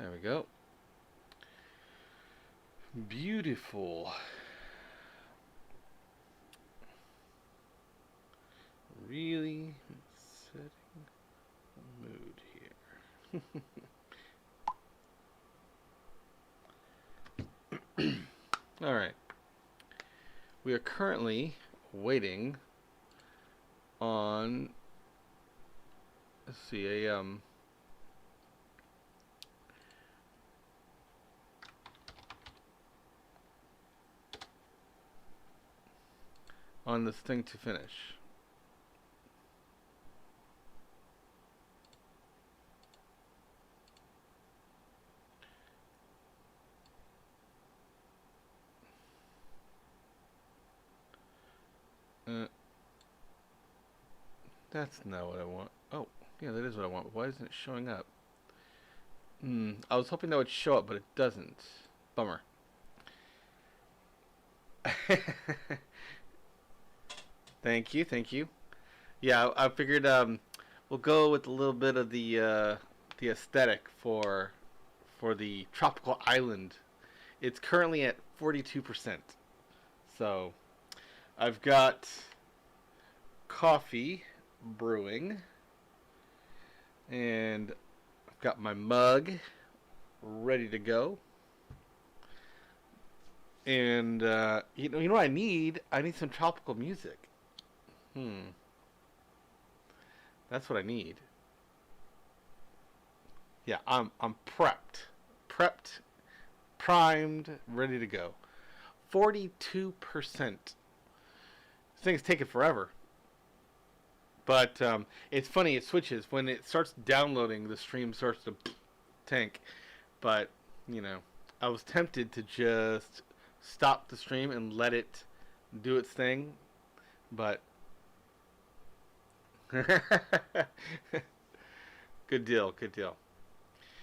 There we go. Beautiful. Really setting the mood here. All right. We are currently waiting on, let's see, on this thing to finish. That's not what I want. Oh, yeah, that is what I want. Why isn't it showing up? I was hoping that would show up, but it doesn't. Bummer. Thank you, thank you. Yeah, I figured we'll go with a little bit of the aesthetic for the tropical island. It's currently at 42%. So I've got coffee brewing, and I've got my mug ready to go. And you know what I need? I need some tropical music. That's what I need. Yeah, I'm prepped, primed, ready to go. 42%. This thing's taking forever. But it's funny, it switches. When it starts downloading, the stream starts to tank. But, you know, I was tempted to just stop the stream and let it do its thing. But, good deal, good deal.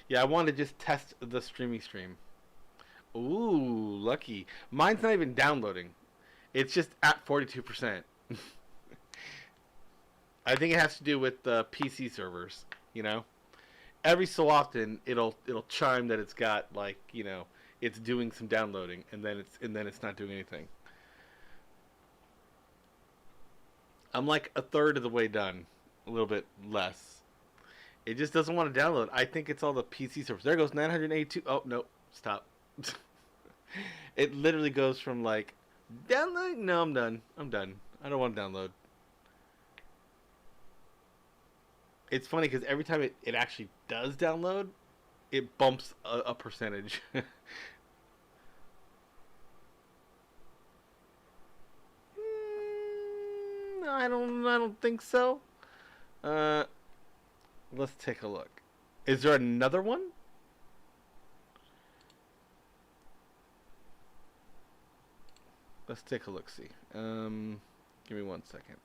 Yeah, I wanted to just test the streamy stream. Ooh, lucky. Mine's not even downloading. It's just at 42%. I think it has to do with the PC servers, you know? Every so often it'll chime that it's got like, you know, it's doing some downloading and then it's not doing anything. I'm like a third of the way done, a little bit less. It just doesn't want to download. I think it's all the PC servers. There goes 982. Oh, no, stop. It literally goes from like download. No, I'm done. I'm done. I don't want to download. It's funny because every time it actually does download, it bumps a percentage. I don't think so. Uh, let's take a look. Is there another one? Let's take a look. See. Give me 1 second.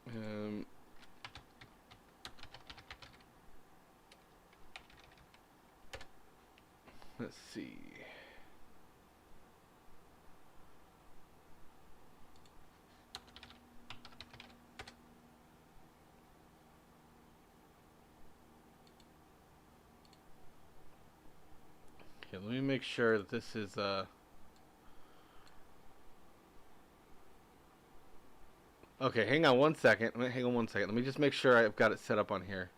Um, let's see. Okay, let me make sure that this is Okay, hang on 1 second. Hang on 1 second. Let me just make sure I've got it set up on here.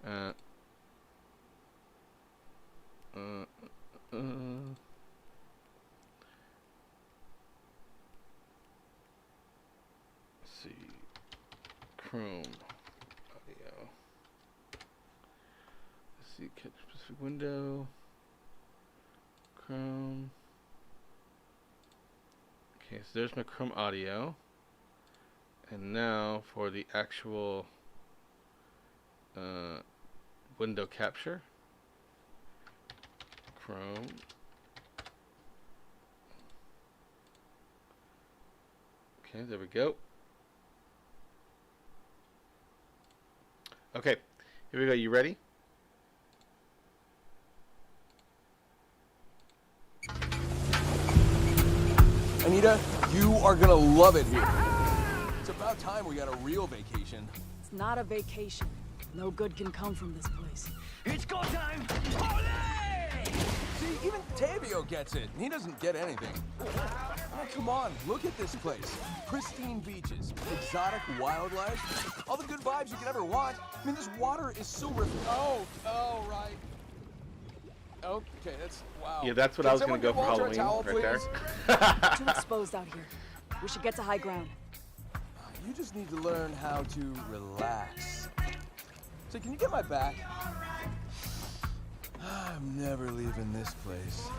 Uh, uh, uh, let's see. Chrome audio. Let's see. Catch specific window. Chrome. Okay, so there's my Chrome audio. And now for the actual window capture. Chrome. Okay, there we go. Okay, here we go. You ready? Anita, you are gonna love it here. It's about time we got a real vacation. It's not a vacation. No good can come from this place. It's go time! Olé! See, even Tavio gets it, and he doesn't get anything. Oh, come on, look at this place. Pristine beaches, exotic wildlife, all the good vibes you could ever want. I mean, this water is so oh, right. Okay, that's, wow. Yeah, that's what I was going to go for Halloween, right there. Too exposed out here. We should get to high ground. You just need to learn how to relax. So can you get my back? I'm never leaving this place.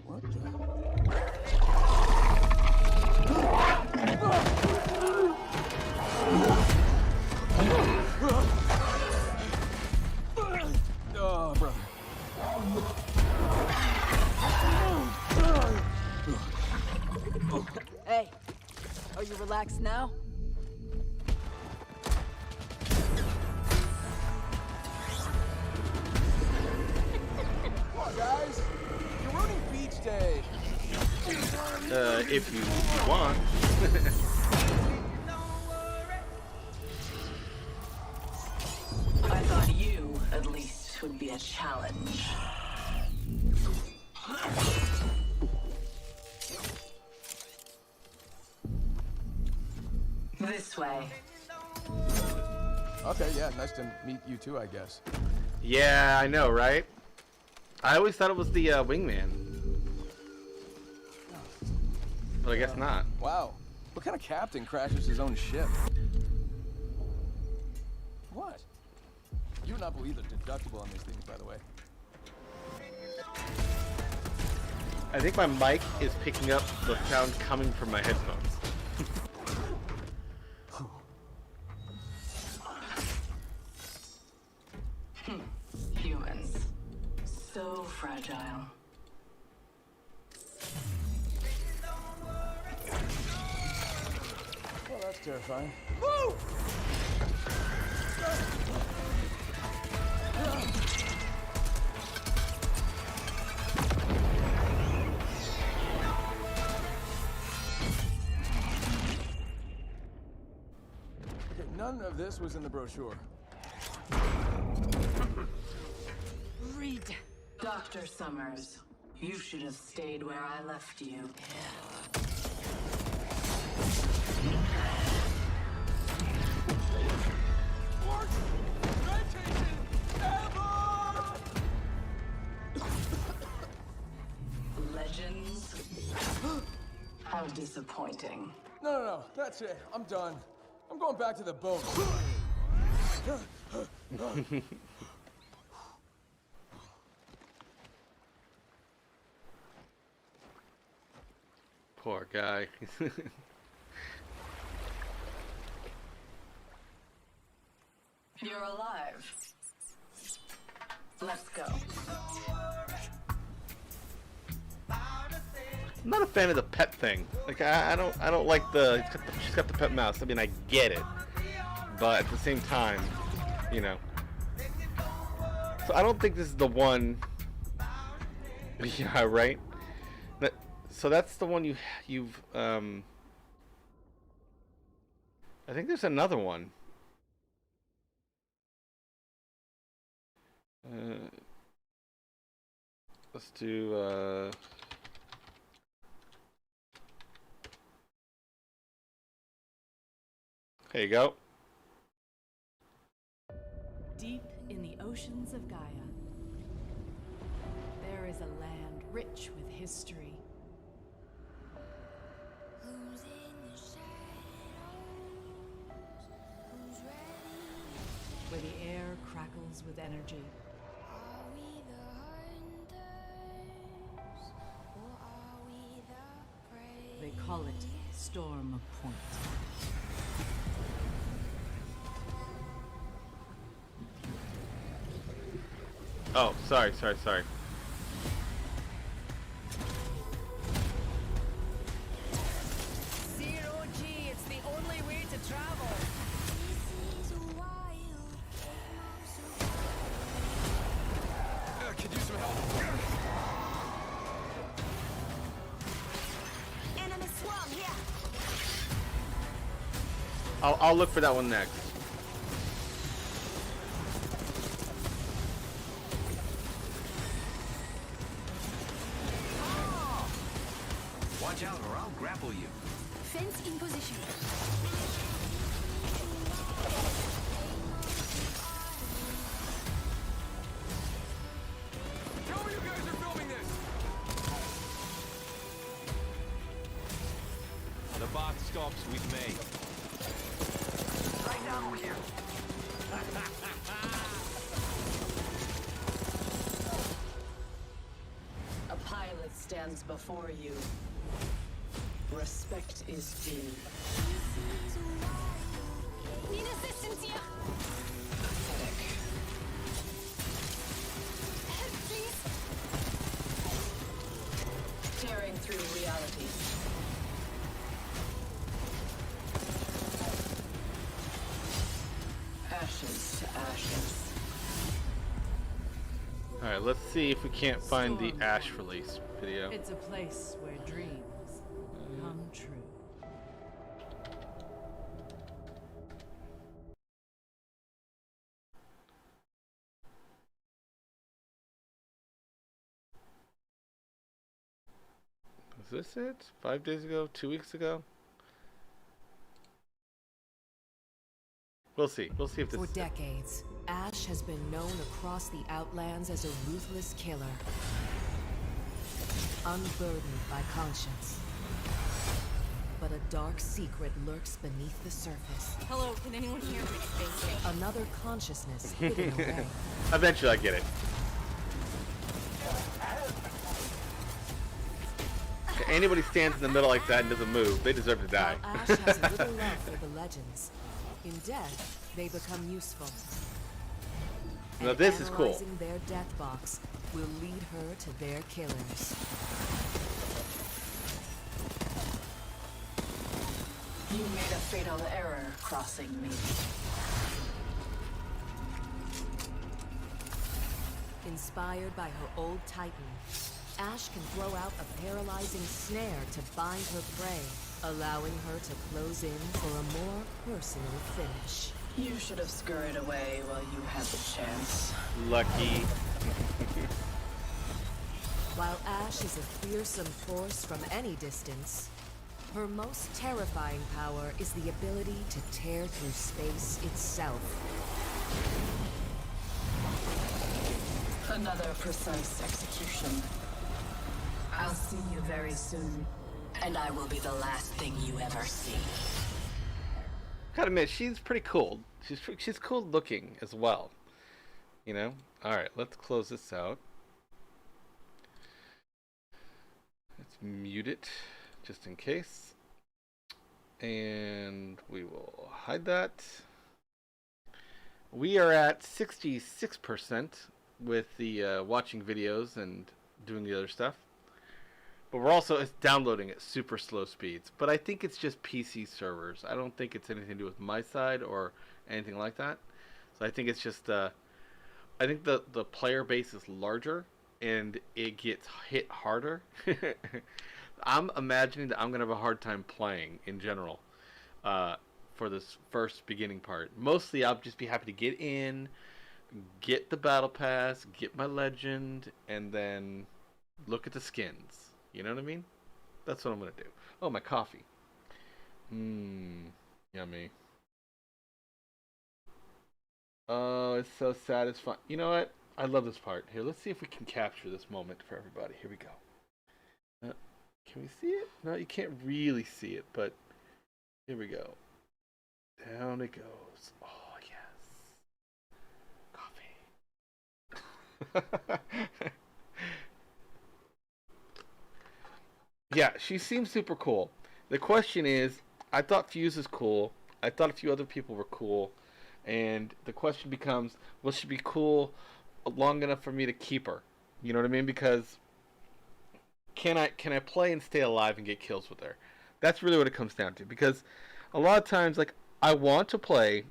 What oh, brother. Hey, are you relaxed now? Come on, guys. You're ruining beach day. If you want. I thought you, at least, would be a challenge. This way. Okay, yeah, nice to meet you too, I guess. Yeah, I know, right? I always thought it was the wingman. But I guess not. Wow. What kind of captain crashes his own ship? What? You would not believe the deductible on these things, by the way. I think my mic is picking up the sound coming from my headphones. Humans. So fragile. Well, that's terrifying. Woo! Okay, none of this was in the brochure. Read. Dr. Summers, you should have stayed where I left you. Worst vacation ever! Legends? How disappointing. No, that's it. I'm done. I'm going back to the boat. Poor guy. You're alive. Let's go. I'm not a fan of the pet thing. Like I don't like she's got the pet mouse. I mean, I get it, but at the same time, you know. So I don't think this is the one. Yeah, right. So that's the one you've. I think there's another one. Let's do. There you go. Deep in the oceans of Gaia, there is a land rich with history. Where the air crackles with energy. They call it Storm Point. Oh, sorry. Zero G, it's the only way to travel. I'll look for that one next. Watch out or I'll grapple you. Fence in position. Tell me you guys are filming this. The box stops with me. Right down with you. A pilot stands before you. Respect is due. Need assistance here. Pathetic. Help, please. Tearing through reality. Ashes to ashes. Alright, let's see if we can't find the Ash release video. It's a place where dreams come true. Is this it? 5 days ago? 2 weeks ago? We'll see. We'll see if this For is it. decades, Ash has been known across the Outlands as a ruthless killer. Unburdened by conscience. But a dark secret lurks beneath the surface. Hello, can anyone hear me? Another consciousness hidden away. Eventually I get it. If anybody stands in the middle like that and doesn't move, they deserve to die. While Ash has little love for the legends, in death, they become useful. Now And this is cool. analyzing their death box will lead her to their killers. You made a fatal error crossing me. Inspired by her old titan, Ash can throw out a paralyzing snare to bind her prey, allowing her to close in for a more personal finish. You should have scurried away while you had the chance. Lucky. While Ash is a fearsome force from any distance, her most terrifying power is the ability to tear through space itself. Another precise execution. I'll see you very soon, and I will be the last thing you ever see. Gotta admit, she's pretty cool. She's cool looking as well. You know? Alright, let's close this out. Let's mute it, just in case. And we will hide that. We are at 66% with the watching videos and doing the other stuff. But we're also downloading at super slow speeds. But I think it's just PC servers. I don't think it's anything to do with my side or anything like that. So I think it's just, I think the player base is larger and it gets hit harder. I'm imagining that I'm going to have a hard time playing in general for this first beginning part. Mostly I'll just be happy to get in, get the battle pass, get my legend, and then look at the skins. You know what I mean? That's what I'm going to do. Oh, my coffee. Yummy. Oh, it's so satisfying. You know what? I love this part. Here, let's see if we can capture this moment for everybody. Here we go. Can we see it? No, you can't really see it, but here we go. Down it goes. Oh, yes. Coffee. Yeah, she seems super cool. The question is, I thought Fuse is cool. I thought a few other people were cool. And the question becomes, will she be cool long enough for me to keep her? You know what I mean? Because can I play and stay alive and get kills with her? That's really what it comes down to. Because a lot of times, like, I want to play,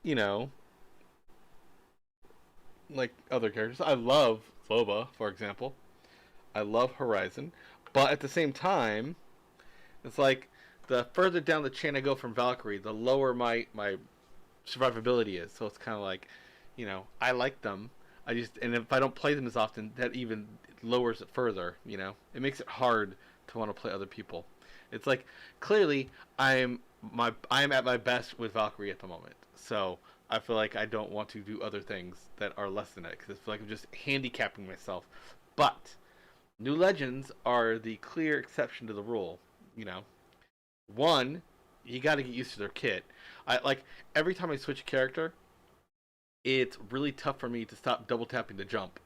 you know, like other characters. I love Loba, for example. I love Horizon. But at the same time, it's like the further down the chain I go from Valkyrie, the lower my survivability is. So it's kind of like, you know, I like them. And if I don't play them as often, that even lowers it further. You know, it makes it hard to want to play other people. It's like, clearly I am at my best with Valkyrie at the moment. So I feel like I don't want to do other things that are less than it, because I feel like I'm just handicapping myself. But New Legends are the clear exception to the rule. You know, one, you got to get used to their kit. Every time I switch a character, it's really tough for me to stop double tapping to jump,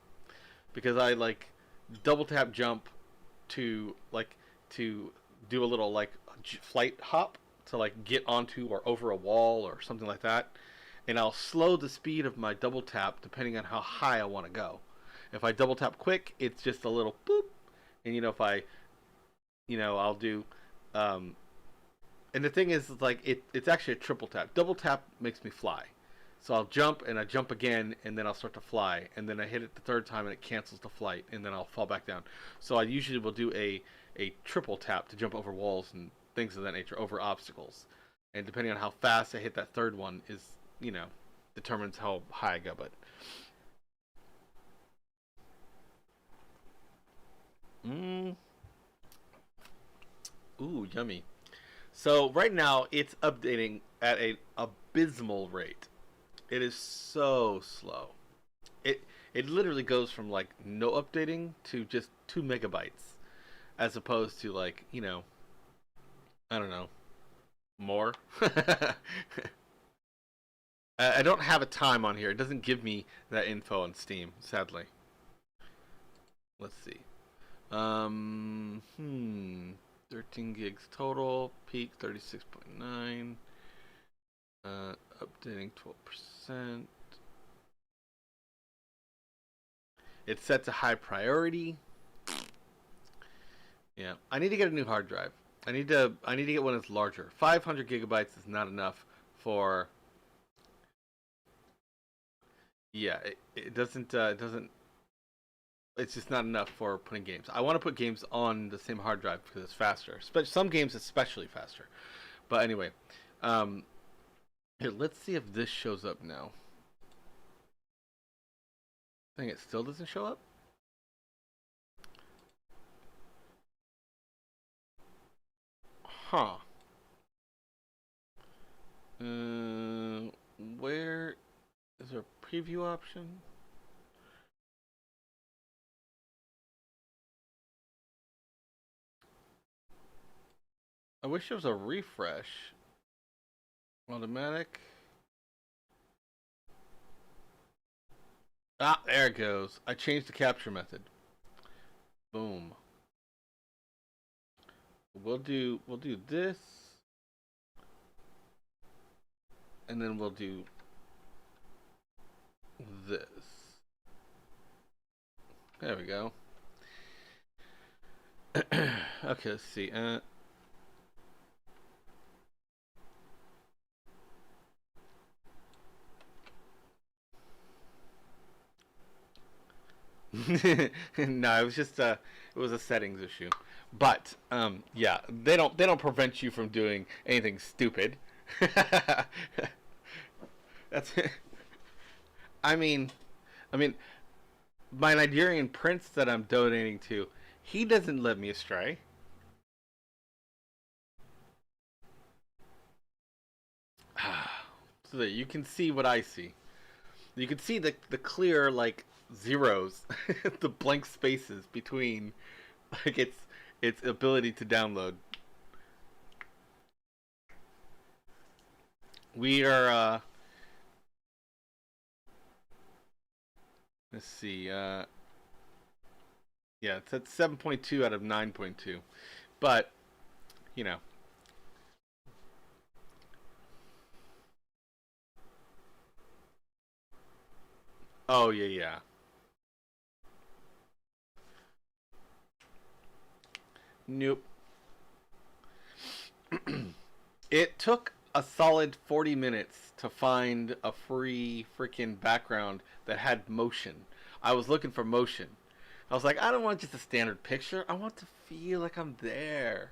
because I double tap jump to do a little flight hop to get onto or over a wall or something like that, and I'll slow the speed of my double tap depending on how high I want to go. If I double tap quick, it's just a little boop, and if I'll do and the thing is, it's actually a triple tap. Double tap makes me fly. So I'll jump, and I jump again, and then I'll start to fly. And then I hit it the third time, and it cancels the flight, and then I'll fall back down. So I usually will do a triple tap to jump over walls and things of that nature, over obstacles. And depending on how fast I hit that third one is, determines how high I go. But ooh, yummy. So right now it's updating at an abysmal rate. It is so slow. It literally goes from no updating to just 2 megabytes, as opposed to I don't know, more. I don't have a time on here. It doesn't give me that info on Steam, sadly. Let's see. 13 gigs total, peak 36.9, updating 12%. It's set to high priority. Yeah, I need to get a new hard drive. I need to get one that's larger. 500 gigabytes is not enough for. Yeah, it doesn't. It's just not enough for putting games. I want to put games on the same hard drive because it's faster. Some games especially faster. But anyway, here, let's see if this shows up now. I think it still doesn't show up. Huh. Where is there a preview option? I wish there was a refresh. Automatic. Ah, there it goes. I changed the capture method. Boom. We'll do this. And then we'll do this. There we go. Okay, let's see. No, it was just it was a settings issue. But yeah, they don't prevent you from doing anything stupid. That's I mean my Nigerian prince that I'm donating to, he doesn't let me astray. So that you can see what I see. You can see the clear zeros, the blank spaces between its ability to download. We are let's see, yeah, it's at 7.2 out of 9.2, but oh yeah. Nope. It took a solid 40 minutes to find a free freaking background that had motion. I was looking for motion. I was like, I don't want just a standard picture. I want to feel like I'm there.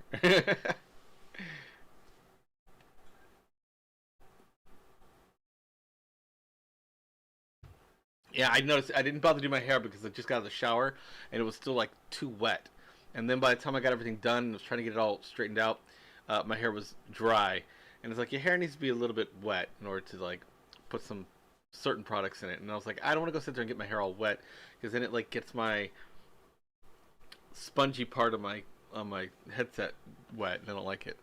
Yeah, I noticed. I didn't bother to do my hair because I just got out of the shower and it was still like too wet. And then by the time I got everything done and was trying to get it all straightened out, my hair was dry. And it's like your hair needs to be a little bit wet in order to like put some certain products in it. And I was like, I don't want to go sit there and get my hair all wet because then it like gets my spongy part of my headset wet, and I don't like it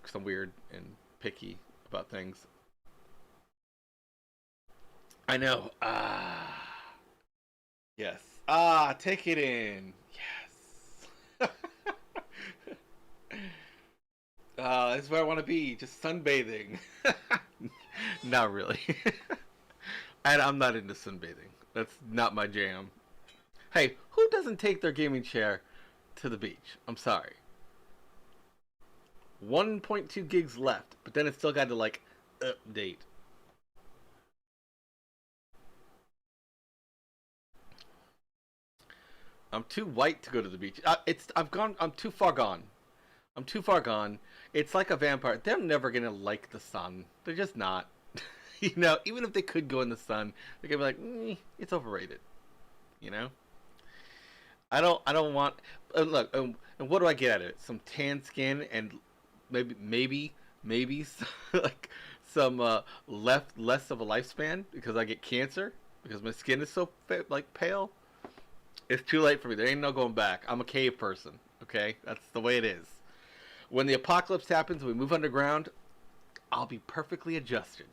because I'm weird and picky about things. I know. Yes. Take it in. Yes. This is where I want to be. Just sunbathing. Not really. And I'm not into sunbathing. That's not my jam. Hey, who doesn't take their gaming chair to the beach? I'm sorry. 1.2 gigs left, but then it's still got to like update. I'm too white to go to the beach. I'm too far gone. I'm too far gone. It's like a vampire. They're never gonna like the sun. They're just not. You know, even if they could go in the sun, they're gonna be like, it's overrated. You know. I don't want. Look, and what do I get out of it? Some tan skin and maybe like some less of a lifespan because I get cancer because my skin is so like pale. It's too late for me. There ain't no going back. I'm a cave person. Okay, that's the way it is. When the apocalypse happens, we move underground. I'll be perfectly adjusted.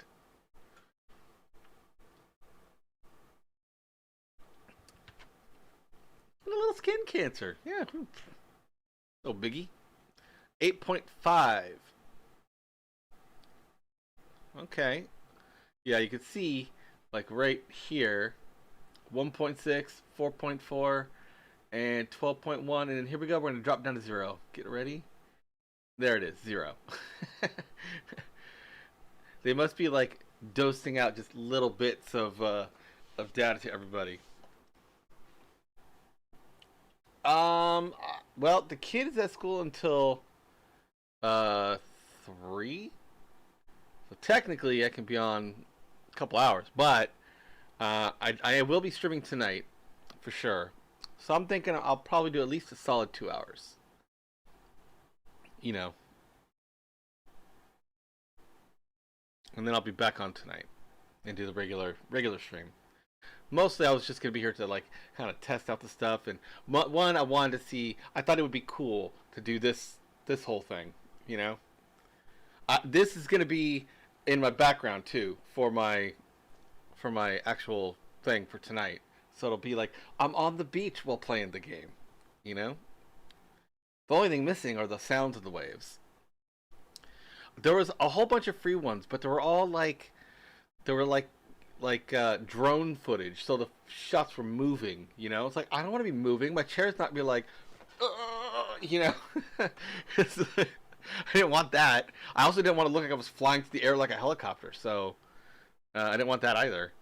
A little skin cancer. Yeah. No biggie. 8.5. Okay. Yeah, you can see, like right here, 1.6, 4.4, and 12.1. And then here we go. We're going to drop down to 0. Get ready. There it is. 0. They must be like dosing out just little bits of data to everybody. Well, the kid is at school until 3. So technically I can be on a couple hours, but I will be streaming tonight for sure. So I'm thinking I'll probably do at least a solid 2 hours. You know. And then I'll be back on tonight and do the regular stream. Mostly I was just going to be here to like kind of test out the stuff, and one, I wanted to see, I thought it would be cool to do this whole thing, you know. This is going to be in my background too for my actual thing for tonight. So it'll be like I'm on the beach while playing the game, you know. The only thing missing are the sounds of the waves. There was a whole bunch of free ones, but they were all like drone footage, so the shots were moving, you know. It's like I don't want to be moving. My chair's not be like, you know. I didn't want that. I also didn't want to look like I was flying through the air like a helicopter, so I didn't want that either.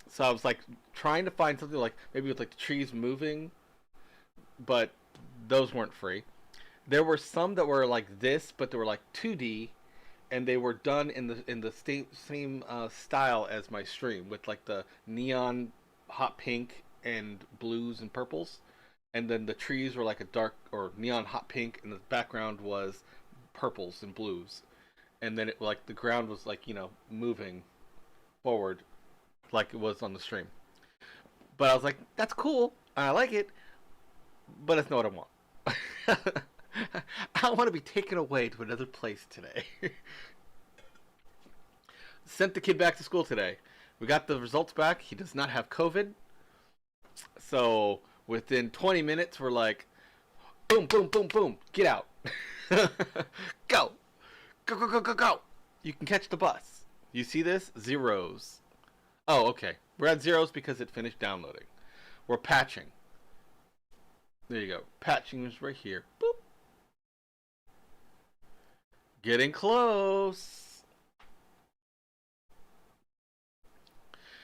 So I was like trying to find something like maybe with like the trees moving, but those weren't free. There were some that were like this, but they were like 2D, and they were done in the same style as my stream with like the neon hot pink and blues and purples, and then the trees were like a dark or neon hot pink, and the background was purples and blues, and then it like the ground was like, you know, moving forward like it was on the stream. But I was like, that's cool, I like it, but that's not what I want. I don't want to be taken away to another place today. Sent the kid back to school today. We got the results back. He does not have COVID. So within 20 minutes, we're like, boom, boom, boom, boom. Get out. Go. Go, go, go, go, go. You can catch the bus. You see this? Zeros. Oh, okay. We're at zeros because it finished downloading. We're patching. There you go. Patching is right here. Boop. Getting close.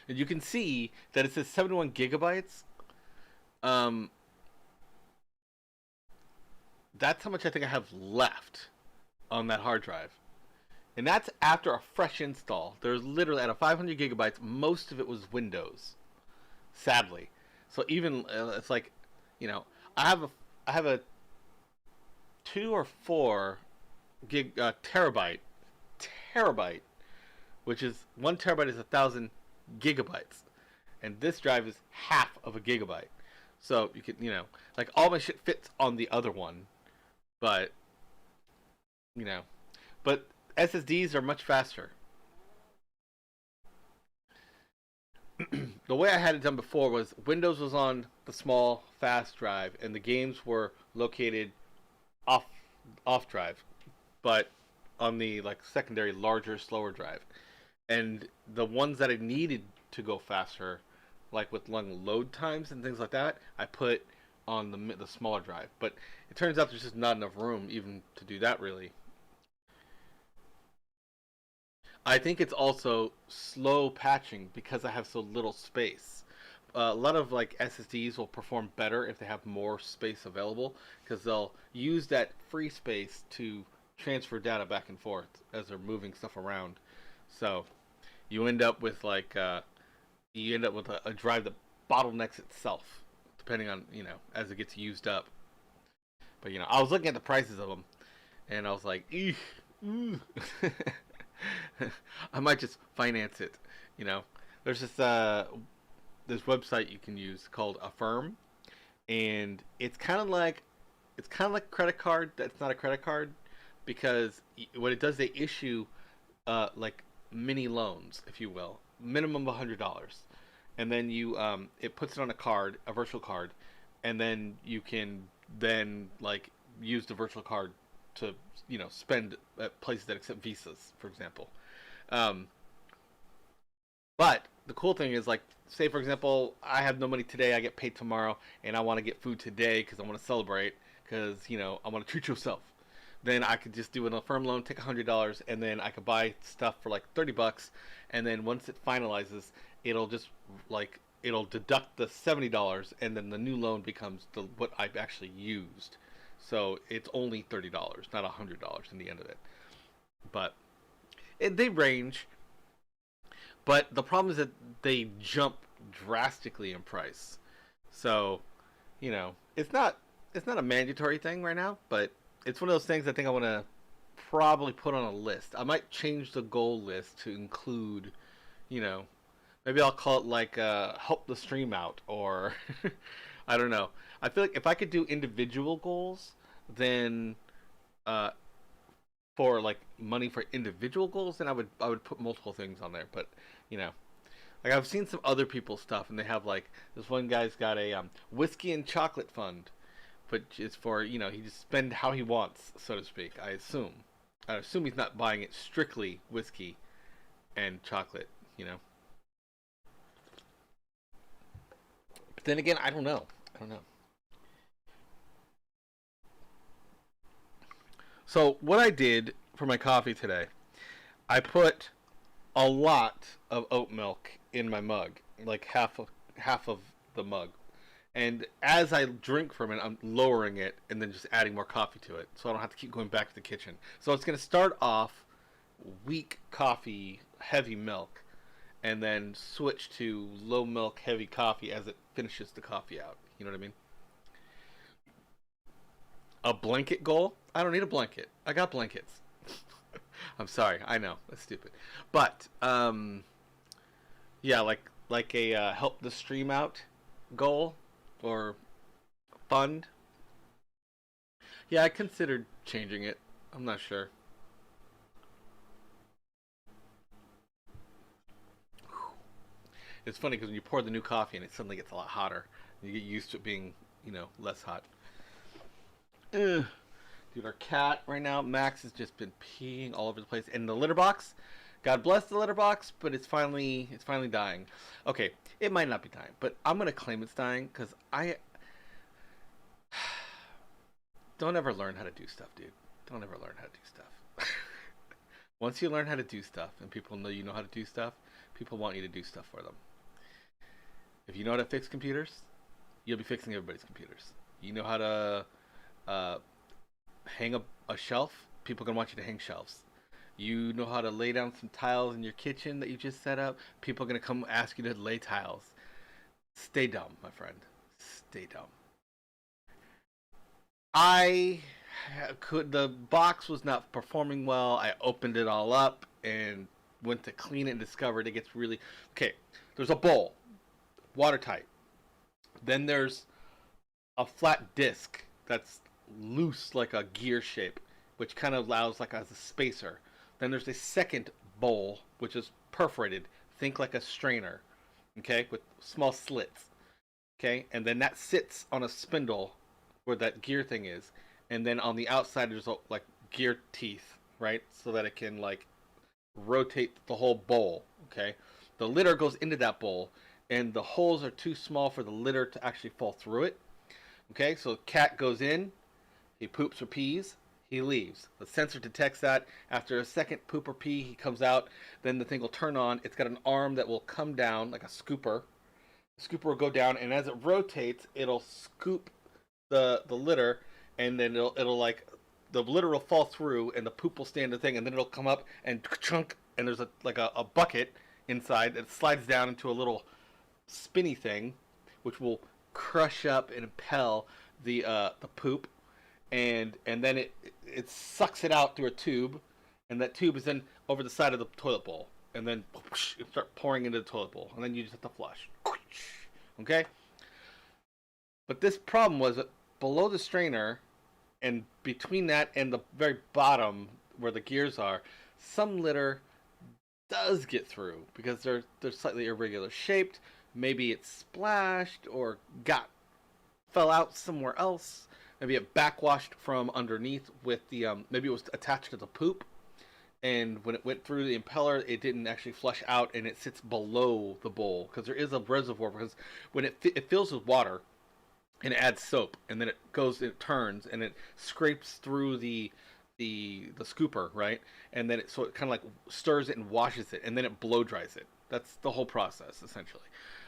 And you can see that it says 71 gigabytes. That's how much I think I have left on that hard drive. And that's after a fresh install. There's literally, out of 500 gigabytes, most of it was Windows. sadly. So even it's like, you know, I have a 2 or 4 gig terabyte, which is 1 terabyte is 1,000 gigabytes, and this drive is half of a gigabyte. So you could, like all my shit fits on the other one, but you know, but SSDs are much faster. The way I had it done before was Windows was on the small fast drive and the games were located off drive, but on the like secondary larger slower drive. And the ones that I needed to go faster, like with long load times and things like that, I put on the smaller drive. But it turns out there's just not enough room even to do that really. I think it's also slow patching because I have so little space. A lot of like SSDs will perform better if they have more space available because they'll use that free space to transfer data back and forth as they're moving stuff around. So you end up with a drive that bottlenecks itself depending on as it gets used up. But I was looking at the prices of them and I was like, eesh, ooh. I might just finance it. There's this website you can use called Affirm, and it's kind of like a credit card that's not a credit card because what it does, they issue like mini loans, if you will, minimum of $100, and then it puts it on a virtual card, and then you can like use the virtual card to spend at places that accept visas, for example. But the cool thing is, like, say for example, I have no money today, I get paid tomorrow, and I want to get food today because I want to celebrate, because I want to treat yourself. Then I could just do an Affirm loan, take $100, and then I could buy stuff for like $30, and then once it finalizes, it'll just it'll deduct the $70, and then the new loan becomes what I've actually used. So it's only $30, not $100 in the end of it. But they range. But the problem is that they jump drastically in price. So, it's not a mandatory thing right now, but it's one of those things I think I want to probably put on a list. I might change the goal list to include, maybe I'll call it like help the stream out, or I don't know. I feel like if I could do individual goals, then for like money for individual goals, then I would put multiple things on there. But like I've seen some other people's stuff, and they have like this one guy's got a whiskey and chocolate fund, which is for he just spend how he wants, so to speak. I assume he's not buying it strictly whiskey and chocolate, But then again, I don't know. So what I did for my coffee today, I put a lot of oat milk in my mug, like half of the mug. And as I drink from it, I'm lowering it and then just adding more coffee to it, so I don't have to keep going back to the kitchen. So it's going to start off weak coffee, heavy milk, and then switch to low milk, heavy coffee as it finishes the coffee out. You know what I mean? A blanket goal? I don't need a blanket. I got blankets. I'm sorry. I know. That's stupid. But, yeah, like a help the stream out goal or fund. Yeah, I considered changing it. I'm not sure. It's funny because when you pour the new coffee in, it suddenly gets a lot hotter. You get used to it being, less hot. Ugh. Dude, our cat right now, Max, has just been peeing all over the place. And the litter box, God bless the litter box, but it's finally dying. Okay, it might not be dying, but I'm gonna claim it's dying because I don't ever learn how to do stuff, dude. Don't ever learn how to do stuff. Once you learn how to do stuff and people know you know how to do stuff, people want you to do stuff for them. If you know how to fix computers, you'll be fixing everybody's computers. You know how to hang up a shelf, people are going to want you to hang shelves. You know how to lay down some tiles in your kitchen that you just set up, people are going to come ask you to lay tiles. Stay dumb, my friend. Stay dumb. The box was not performing well. I opened it all up and went to clean it and discovered it gets really... Okay, there's a bowl, watertight. Then there's a flat disc that's loose like a gear shape, which kind of allows like as a spacer. Then there's a second bowl, which is perforated. Think like a strainer, okay, with small slits, okay? And then that sits on a spindle where that gear thing is. And then on the outside there's like gear teeth, right? So that it can like rotate the whole bowl, okay? The litter goes into that bowl, and the holes are too small for the litter to actually fall through it. Okay, so cat goes in, he poops or pees, he leaves. The sensor detects that. After a second poop or pee, he comes out. Then the thing will turn on. It's got an arm that will come down like a scooper. The scooper will go down, and as it rotates, it'll scoop the litter, and then it'll like the litter will fall through, and the poop will stay in the thing, and then it'll come up and chunk, and there's a bucket inside that slides down into a little spinny thing, which will crush up and impel the poop, and then it sucks it out through a tube, and that tube is then over the side of the toilet bowl, and then it starts pouring into the toilet bowl, and then you just have to flush. Okay? But this problem was that below the strainer, and between that and the very bottom where the gears are, some litter does get through because they're slightly irregular shaped. Maybe it splashed or fell out somewhere else. Maybe it backwashed from underneath with the maybe it was attached to the poop, and when it went through the impeller, it didn't actually flush out, and it sits below the bowl because there is a reservoir. Because when it fills with water, and it adds soap, and then it turns, and it scrapes through the scooper, right? And then it kind of like stirs it and washes it, and then it blow dries it. That's the whole process essentially.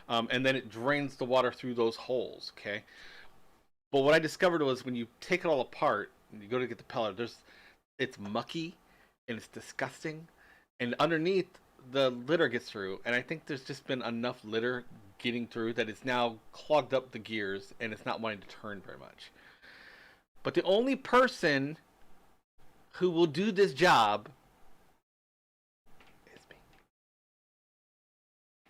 And then it drains the water through those holes, okay? But what I discovered was when you take it all apart and you go to get the peller, it's mucky and it's disgusting, and underneath the litter gets through, and I think there's just been enough litter getting through that it's now clogged up the gears and it's not wanting to turn very much. But the only person who will do this job is me.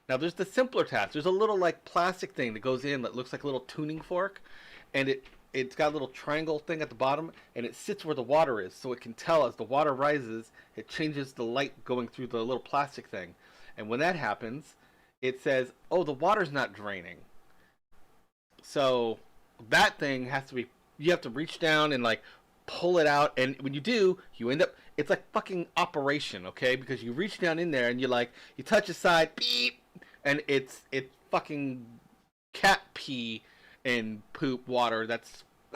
Now there's the simpler task. There's a little like plastic thing that goes in that looks like a little tuning fork, and it's got a little triangle thing at the bottom, and it sits where the water is, so it can tell as the water rises, it changes the light going through the little plastic thing. And when that happens, it says, oh, the water's not draining. So that thing has to be, you have to reach down and like pull it out, and when you do, you end up, it's like fucking operation, okay? Because you reach down in there and you touch a side, beep, and it's fucking cat pee and poop water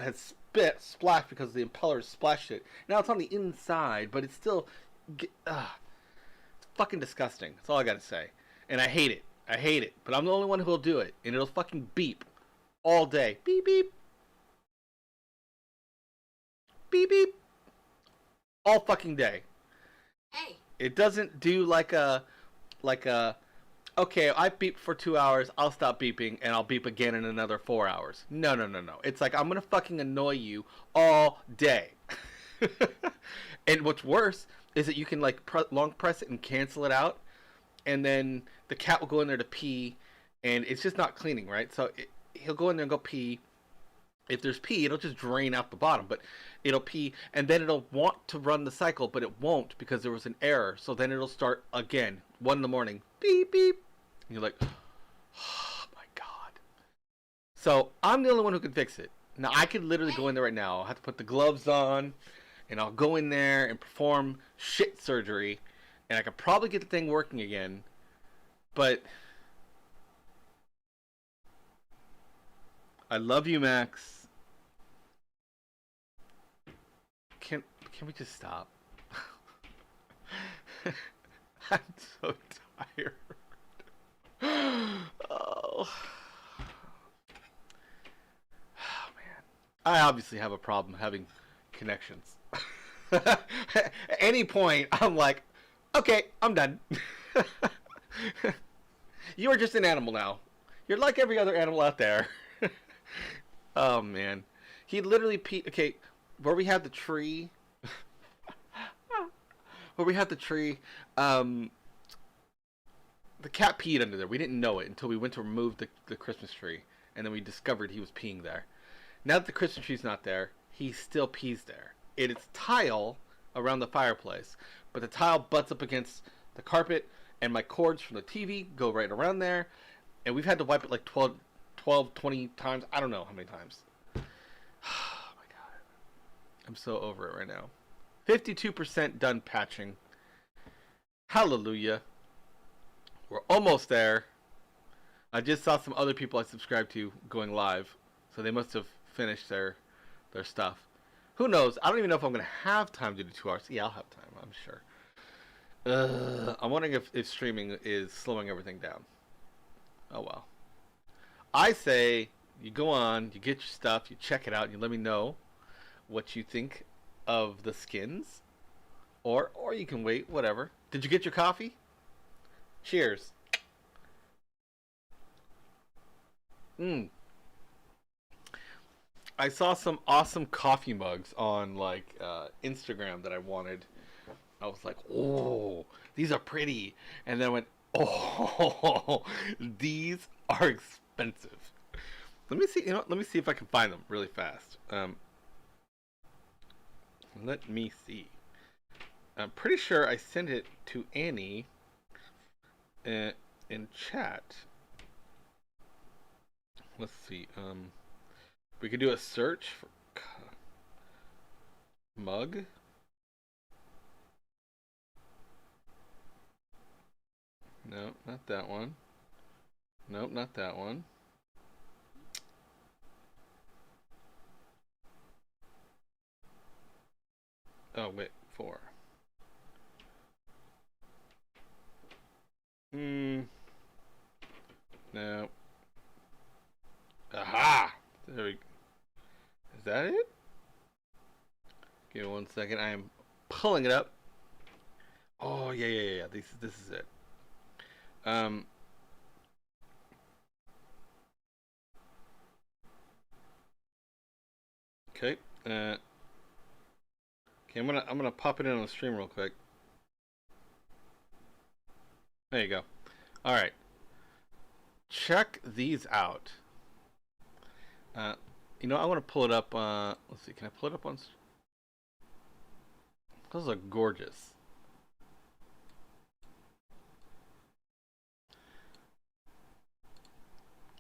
has splashed because the impeller splashed it. Now it's on the inside, but it's still, it's fucking disgusting. That's all I gotta say. And I hate it. I hate it. But I'm the only one who will do it, and it'll fucking beep all day. Beep beep. Beep beep. All fucking day. Hey. It doesn't do like a okay, I beeped for 2 hours, I'll stop beeping, and I'll beep again in another 4 hours. No. It's like, I'm gonna fucking annoy you all day. And what's worse is that you can like long press it and cancel it out, and then the cat will go in there to pee, and it's just not cleaning, right? So he'll go in there and go pee. If there's pee, it'll just drain out the bottom, but it'll pee, and then it'll want to run the cycle, but it won't because there was an error. So then it'll start again, 1 in the morning, beep, beep. And you're like, oh my God. So I'm the only one who can fix it. Now I could literally go in there right now. I'll have to put the gloves on, and I'll go in there and perform shit surgery, and I could probably get the thing working again, but I love you, Max. Can we just stop? I'm so tired. Oh man. I obviously have a problem having connections. At any point, I'm like, okay, I'm done. You are just an animal now. You're like every other animal out there. Oh man, he literally peed. Okay, where we had the tree, the cat peed under there. We didn't know it until we went to remove the Christmas tree, and then we discovered he was peeing there. Now that the Christmas tree's not there, he still pees there. It's tile around the fireplace, but the tile butts up against the carpet, and my cords from the TV go right around there, and we've had to wipe it like 12, 20 times. I don't know how many times. Oh my god. I'm so over it right now. 52% done patching. Hallelujah. We're almost there. I just saw some other people I subscribed to going live, so they must have finished their stuff. Who knows? I don't even know if I'm going to have time to do 2 hours. Yeah, I'll have time, I'm sure. I'm wondering if streaming is slowing everything down. Oh well. I say you go on, you get your stuff, you check it out, and you let me know what you think of the skins. Or you can wait, whatever. Did you get your coffee? Cheers. I saw some awesome coffee mugs on like Instagram that I wanted. I was like, oh, these are pretty. And then I went, oh, these are expensive. Let me see. Let me see if I can find them really fast. Let me see. I'm pretty sure I sent it to Annie in chat. Let's see. We could do a search for mug. No, not that one. Nope, not that one. Oh, wait, 4. No. Aha! There we go. Is that it? Give me 1 second. I am pulling it up. Oh, yeah. This is it. Okay. Okay, I'm gonna pop it in on the stream real quick. There you go. All right. Check these out. You know, I want to pull it up. Let's see. Can I pull it up on? Those are gorgeous.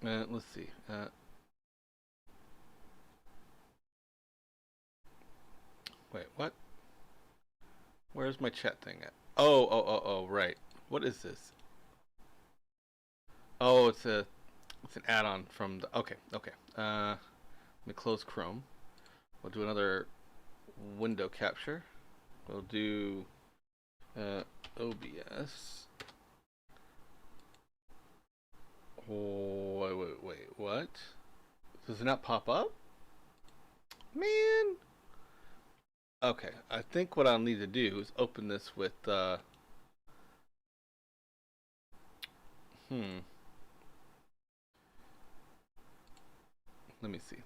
Let's see. Wait, what? Where's my chat thing at? Oh, right. What is this? Oh, it's an add-on from the. Okay. Let me close Chrome. We'll do another window capture. We'll do OBS. Oh, wait, what? Does it not pop up? Man. Okay, I think what I'll need to do is open this with Let me see.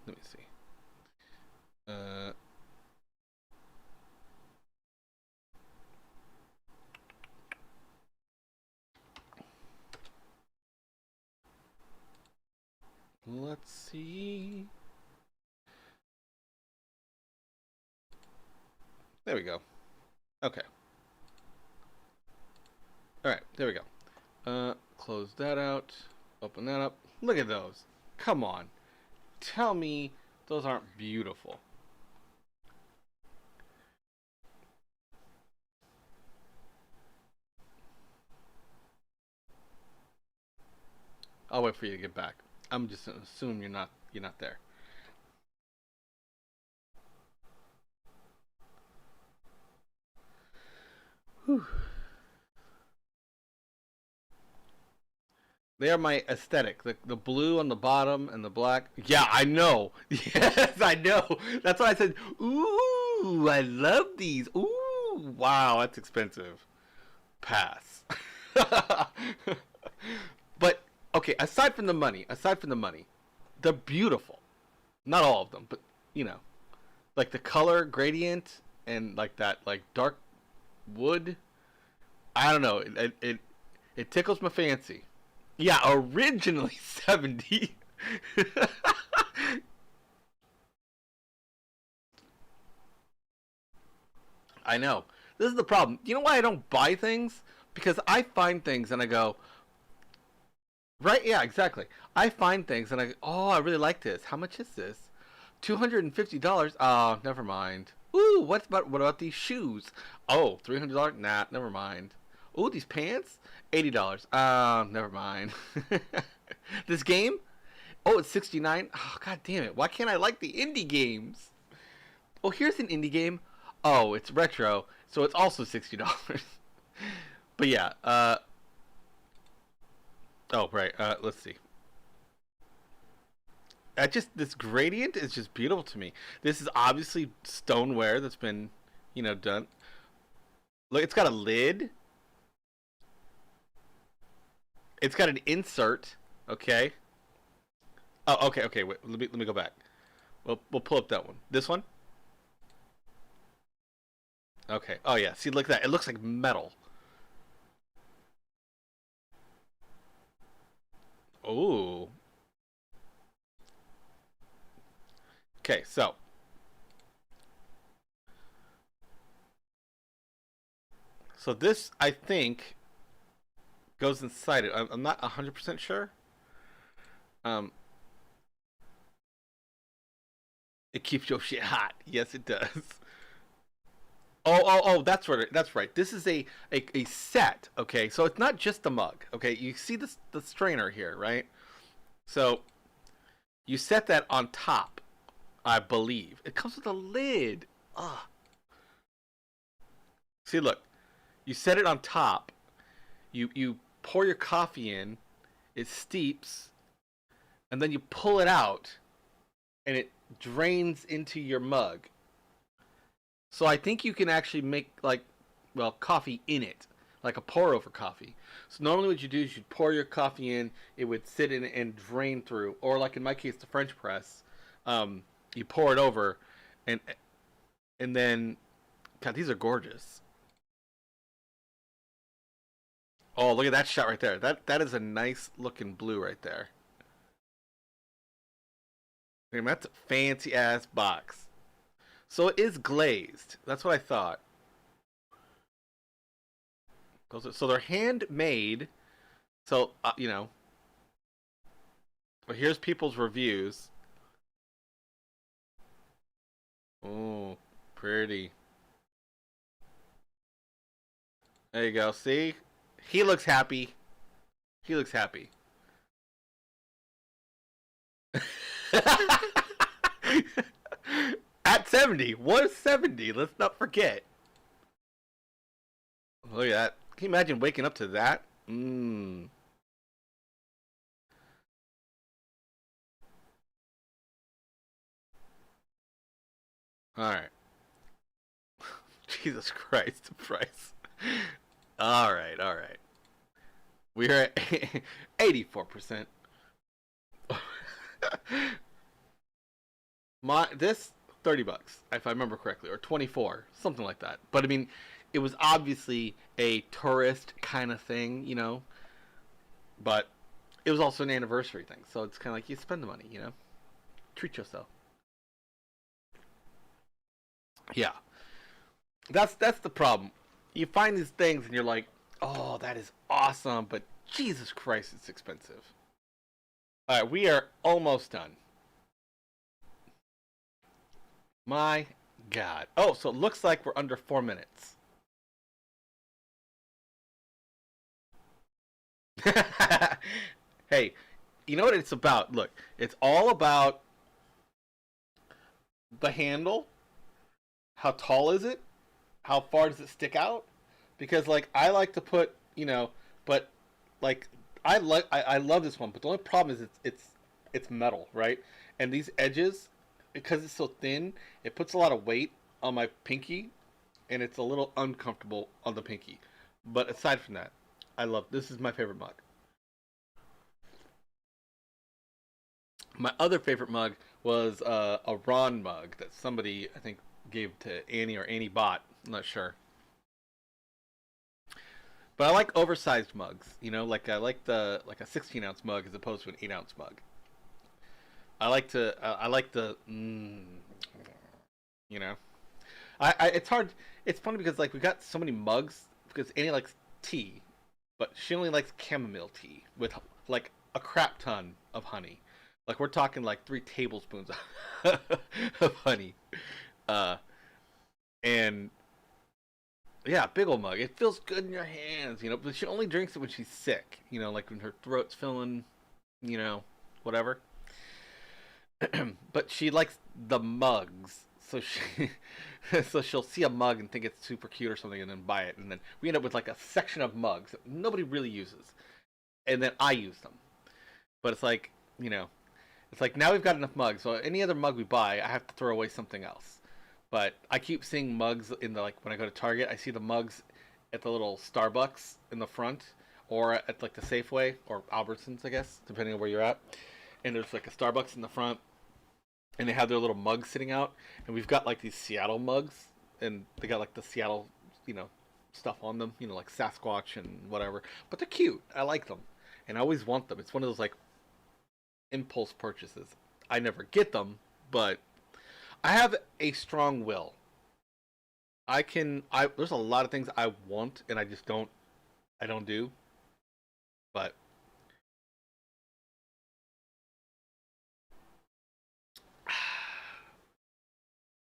Let's see. There we go. Okay. Alright, there we go. Close that out. Open that up. Look at those. Come on. Tell me those aren't beautiful. I'll wait for you to get back. I'm just gonna assume you're not there. Whew. They are my aesthetic. The blue on the bottom and the black. Yeah, I know. Yes, I know. That's why I said, ooh, I love these. Ooh, wow, that's expensive. Pass. But, okay, aside from the money, they're beautiful. Not all of them, but you know, like the color gradient and like that like dark wood. I don't know. It tickles my fancy. Yeah, originally 70. I know. This is the problem. You know why I don't buy things? Because I find things and I go, right? Yeah, exactly. I find things and I go, oh, I really like this. How much is this? $250. Oh, never mind. Ooh, what about these shoes? Oh, $300. Nah, never mind. Ooh, these pants? $80. Never mind. This game? Oh, it's 69. Oh, god damn it. Why can't I like the indie games? Oh, here's an indie game. Oh, it's retro, so it's also $60. But yeah, oh, right, let's see. This gradient is just beautiful to me. This is obviously stoneware that's been, you know, done. Look, it's got a lid. It's got an insert, okay? Oh, okay, wait, let me go back. We'll pull up that one. This one? Okay. Oh yeah. See, look at that. It looks like metal. Ooh. Okay, so this I think goes inside it. I'm not 100% sure. It keeps your shit hot. Yes, it does. Oh, that's right. That's right. This is a set, okay? So it's not just the mug, okay? You see the strainer here, right? So you set that on top, I believe. It comes with a lid. Ugh. See, look. You set it on top. You pour your coffee in. It steeps. And then you pull it out. And it drains into your mug. So I think you can actually make, like, well, coffee in it. Like a pour-over coffee. So normally what you do is you'd pour your coffee in, it would sit in and drain through. Or like in my case, the French press. You pour it over, and then, God, these are gorgeous. Oh, look at that shot right there. That is a nice looking blue right there. I mean, that's a fancy-ass box. So it is glazed. That's what I thought. So they're handmade. So, you know. Well, here's people's reviews. Oh, pretty. There you go. See? He looks happy. He looks happy. At 70. What is 70? Let's not forget. Look at that. Can you imagine waking up to that? Mmm. Alright. Jesus Christ, the price. Alright. We're at 84%. This $30, if I remember correctly, or 24, something like that. But I mean, it was obviously a tourist kind of thing, you know. But it was also an anniversary thing, so it's kind of like you spend the money, you know. Treat yourself. Yeah, that's the problem. You find these things and you're like, oh, that is awesome, but Jesus Christ, it's expensive. All right, we are almost done. My God. Oh, so it looks like we're under 4 minutes. Hey, you know what it's about? Look, it's all about the handle. How tall is it? How far does it stick out? Because like I like to put, you know, but like I love this one, but the only problem is it's metal, right? And these edges, because it's so thin, it puts a lot of weight on my pinky, and it's a little uncomfortable on the pinky. But aside from that, I love this. Is my favorite mug. My other favorite mug was a Ron mug that somebody, I think, gave to Annie or Annie bought. I'm not sure. But I like oversized mugs. You know, like I like the like a 16-ounce mug as opposed to an 8-ounce mug. I like the you know. It's hard. It's funny because like we got so many mugs because Annie likes tea, but she only likes chamomile tea with like a crap ton of honey. Like we're talking like 3 tablespoons of honey, uh, and yeah, big old mug. It feels good in your hands, you know. But she only drinks it when she's sick, you know, like when her throat's feeling, you know, whatever. But she likes the mugs, so she so she'll see a mug and think it's super cute or something, and then buy it, and then we end up with like a section of mugs that nobody really uses, and then I use them. But it's like, you know, it's like now we've got enough mugs, so any other mug we buy, I have to throw away something else. But I keep seeing mugs in the like when I go to Target, I see the mugs at the little Starbucks in the front, or at like the Safeway or Albertsons, I guess, depending on where you're at. And there's like a Starbucks in the front, and they have their little mugs sitting out, and we've got like these Seattle mugs, and they got like the Seattle, you know, stuff on them, you know, like Sasquatch and whatever. But they're cute. I like them, and I always want them. It's one of those like impulse purchases. I never get them, but I have a strong will. I there's a lot of things I want and I just don't do. But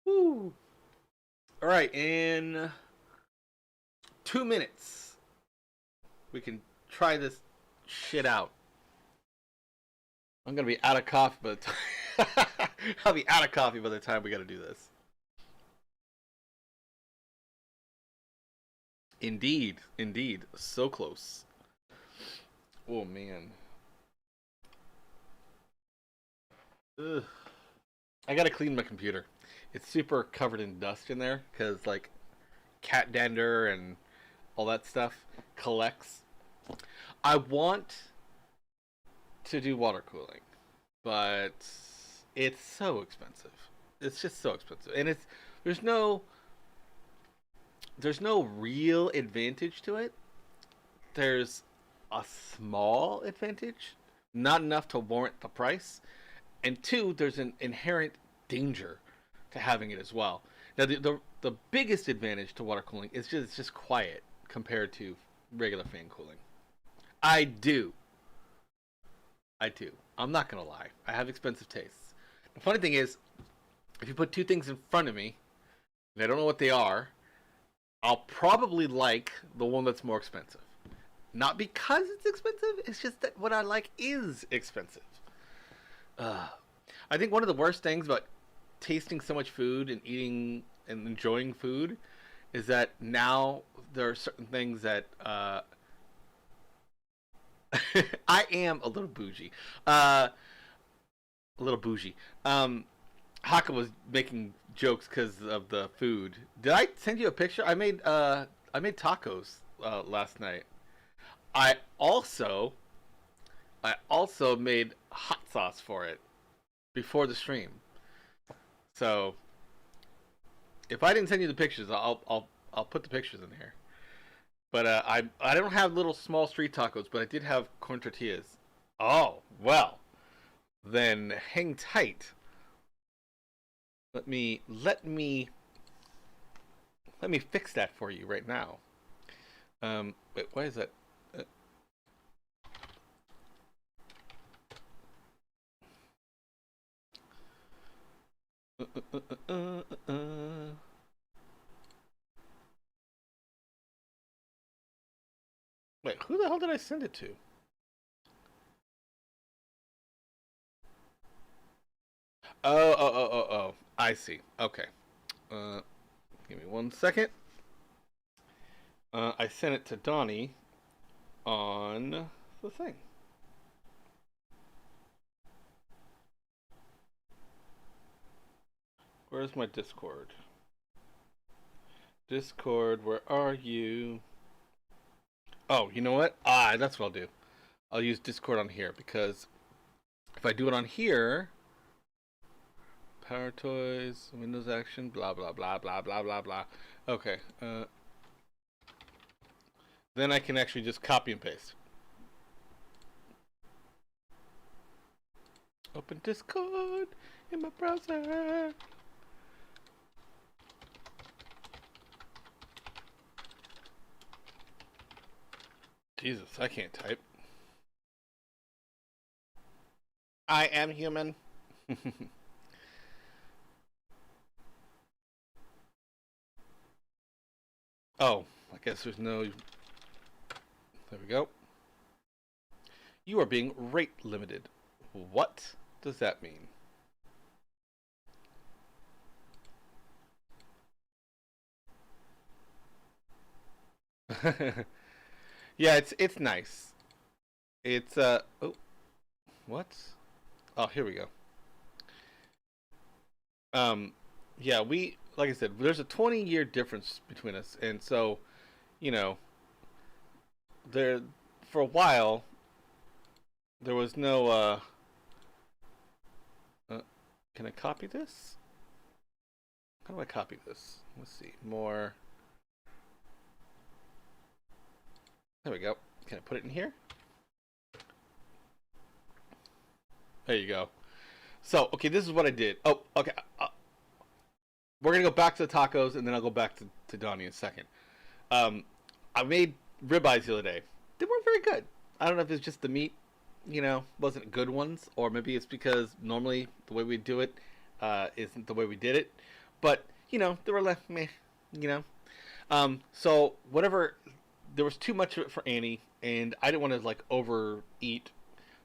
whew. All right, in 2 minutes we can try this shit out. I'm gonna be out of coffee by the time I'll be out of coffee by the time we gotta do this. Indeed, indeed, so close. Oh man. Ugh. I gotta clean my computer. It's super covered in dust in there because like cat dander and all that stuff collects. I want to do water cooling, but it's so expensive. It's just so expensive, and it's there's no there's no real advantage to it. There's a small advantage, not enough to warrant the price, and two, there's an inherent danger to having it as well. Now, the biggest advantage to water cooling is just it's just quiet compared to regular fan cooling. I do. I do. I'm not gonna lie. I have expensive tastes. The funny thing is, if you put two things in front of me, and I don't know what they are, I'll probably like the one that's more expensive. Not because it's expensive, it's just that what I like is expensive. I think one of the worst things about tasting so much food and eating and enjoying food is that now there are certain things that I am a little bougie. A little bougie. Haka was making jokes because of the food. Did I send you a picture? I made tacos last night. I also made hot sauce for it before the stream. So if I didn't send you the pictures, I'll put the pictures in here. But I don't have little small street tacos, but I did have corn tortillas. Oh well, then hang tight. Let me fix that for you right now. Wait, why is that? Wait, who the hell did I send it to? Oh. I see. Okay. Give me 1 second. I sent it to Donnie on the thing. Where's my Discord? Discord, where are you? Oh, you know what? That's what I'll do. I'll use Discord on here because if I do it on here, Power Toys, Windows Action, blah blah blah blah blah blah blah. Okay. Then I can actually just copy and paste. Open Discord in my browser. Jesus, I can't type. I am human. Oh, I guess there's no... There we go. You are being rate limited. What does that mean? Yeah, it's nice. It's oh, what? Oh, here we go. Yeah, we, like I said, there's a 20-year difference between us, and so, you know, there for a while there was no can I copy this? How do I copy this? Let's see. More. There we go. Can I put it in here? There you go. So, okay, this is what I did. Oh, okay. We're going to go back to the tacos, and then I'll go back to Donnie in a second. I made ribeyes the other day. They weren't very good. I don't know if it's just the meat, wasn't good ones, or maybe it's because normally the way we do it isn't the way we did it. But, they were like, meh, So, whatever, there was too much of it for Annie, and I didn't want to, overeat.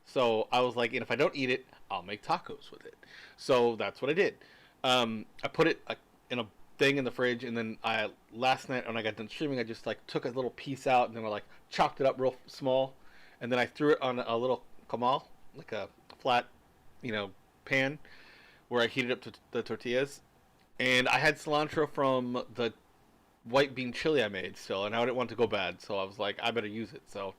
So, I was like, and if I don't eat it, I'll make tacos with it. So, that's what I did. I put it in a thing in the fridge, and then last night when I got done streaming, I just took a little piece out, and then I chopped it up real small, and then I threw it on a little comal, like a flat, pan, where I heated up the tortillas, and I had cilantro from the white bean chili I made still, and I didn't want it to go bad, so I was like, I better use it. So,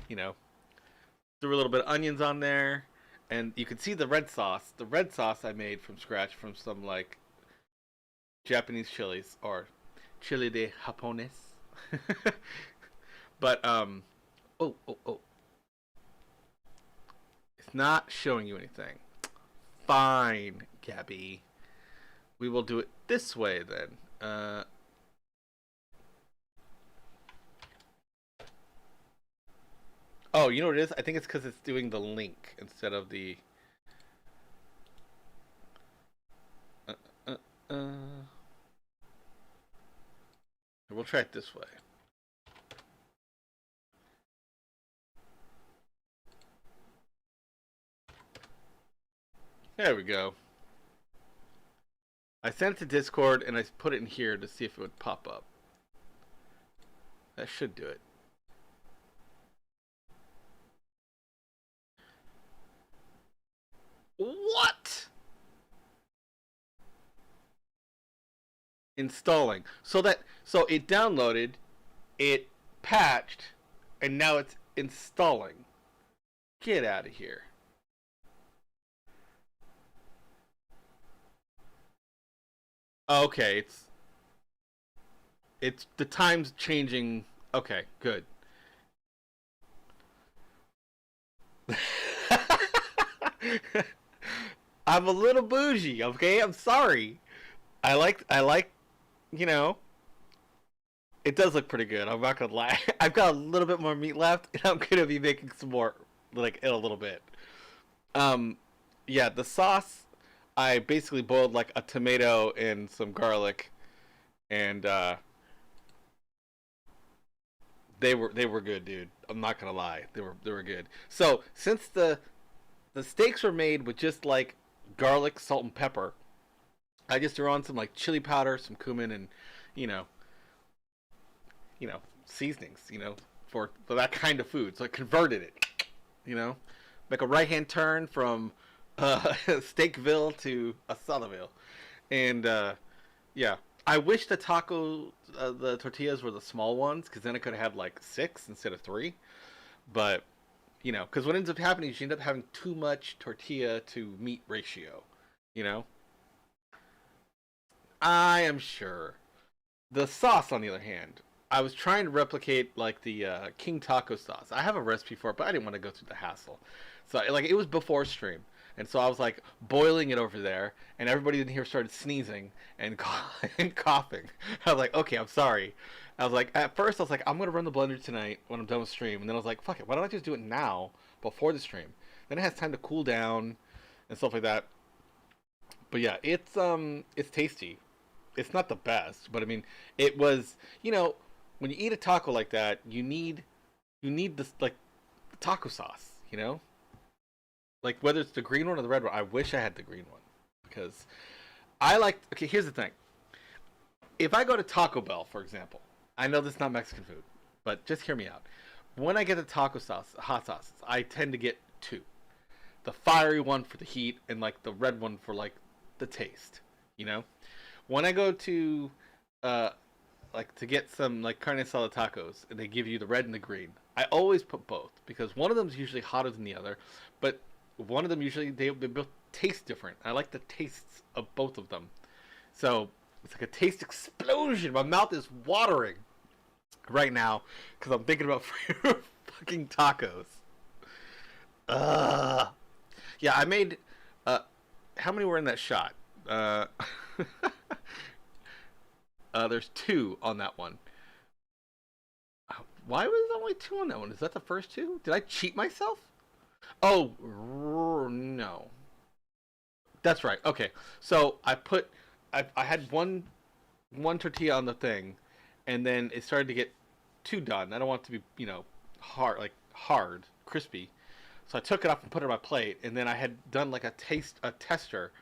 threw a little bit of onions on there, and you can see the red sauce. The red sauce I made from scratch from some Japanese chilies, or chili de japones. But oh, it's not showing you anything. Fine, Gabby. We will do it this way then. Oh, you know what it is? I think it's because it's doing the link instead of the... We'll try it this way. There we go. I sent it to Discord and I put it in here to see if it would pop up. That should do it. What? Installing. So it downloaded, it patched, and now it's installing. Get out of here. Okay, it's the time's changing. Okay, good. I'm a little bougie, okay? I'm sorry. I like, it does look pretty good. I'm not gonna lie. I've got a little bit more meat left, and I'm gonna be making some more, in a little bit. Yeah, the sauce, I basically boiled a tomato and some garlic, and they were good, dude. I'm not gonna lie, they were good. So since the steaks were made with just garlic, salt, and pepper, I just threw on some chili powder, some cumin, and seasonings, for that kind of food. So I converted it, make a right hand turn from Steakville to Asadaville, and yeah, I wish the tortillas were the small ones, because then I could have had 6 instead of 3. But You know, because what ends up happening is you end up having too much tortilla to meat ratio. You know? I am sure. The sauce, on the other hand, I was trying to replicate like the King Taco sauce. I have a recipe for it, but I didn't want to go through the hassle. So like it was before stream, and so I was like boiling it over there, and everybody in here started sneezing and and coughing. I was like, okay, I'm sorry. I was like, at first I was like, I'm gonna run the blender tonight when I'm done with stream, and then I was like, fuck it, why don't I just do it now before the stream? Then it has time to cool down and stuff like that. But yeah, it's tasty. It's not the best, but I mean, it was, you know, when you eat a taco like that, you need this like taco sauce, you know, like whether it's the green one or the red one. I wish I had the green one because I like. Okay, here's the thing: if I go to Taco Bell, for example, I know this is not Mexican food, but just hear me out. When I get the taco sauce, hot sauces, I tend to get two: the fiery one for the heat, and like the red one for like the taste, you know. When I go to like to get some like carne asada tacos and they give you the red and the green, I always put both because one of them is usually hotter than the other, but one of them usually they both taste different. I like the tastes of both of them. So it's like a taste explosion. My mouth is watering right now because I'm thinking about fucking tacos. Yeah, I made how many were in that shot? There's two on that one. Why was there only two on that one? Is that the first two? Did I cheat myself? Oh, no. That's right. Okay. So I had one tortilla on the thing, and then it started to get too done. I don't want it to be, you know, hard, crispy. So I took it off and put it on my plate, and then I had done like a tester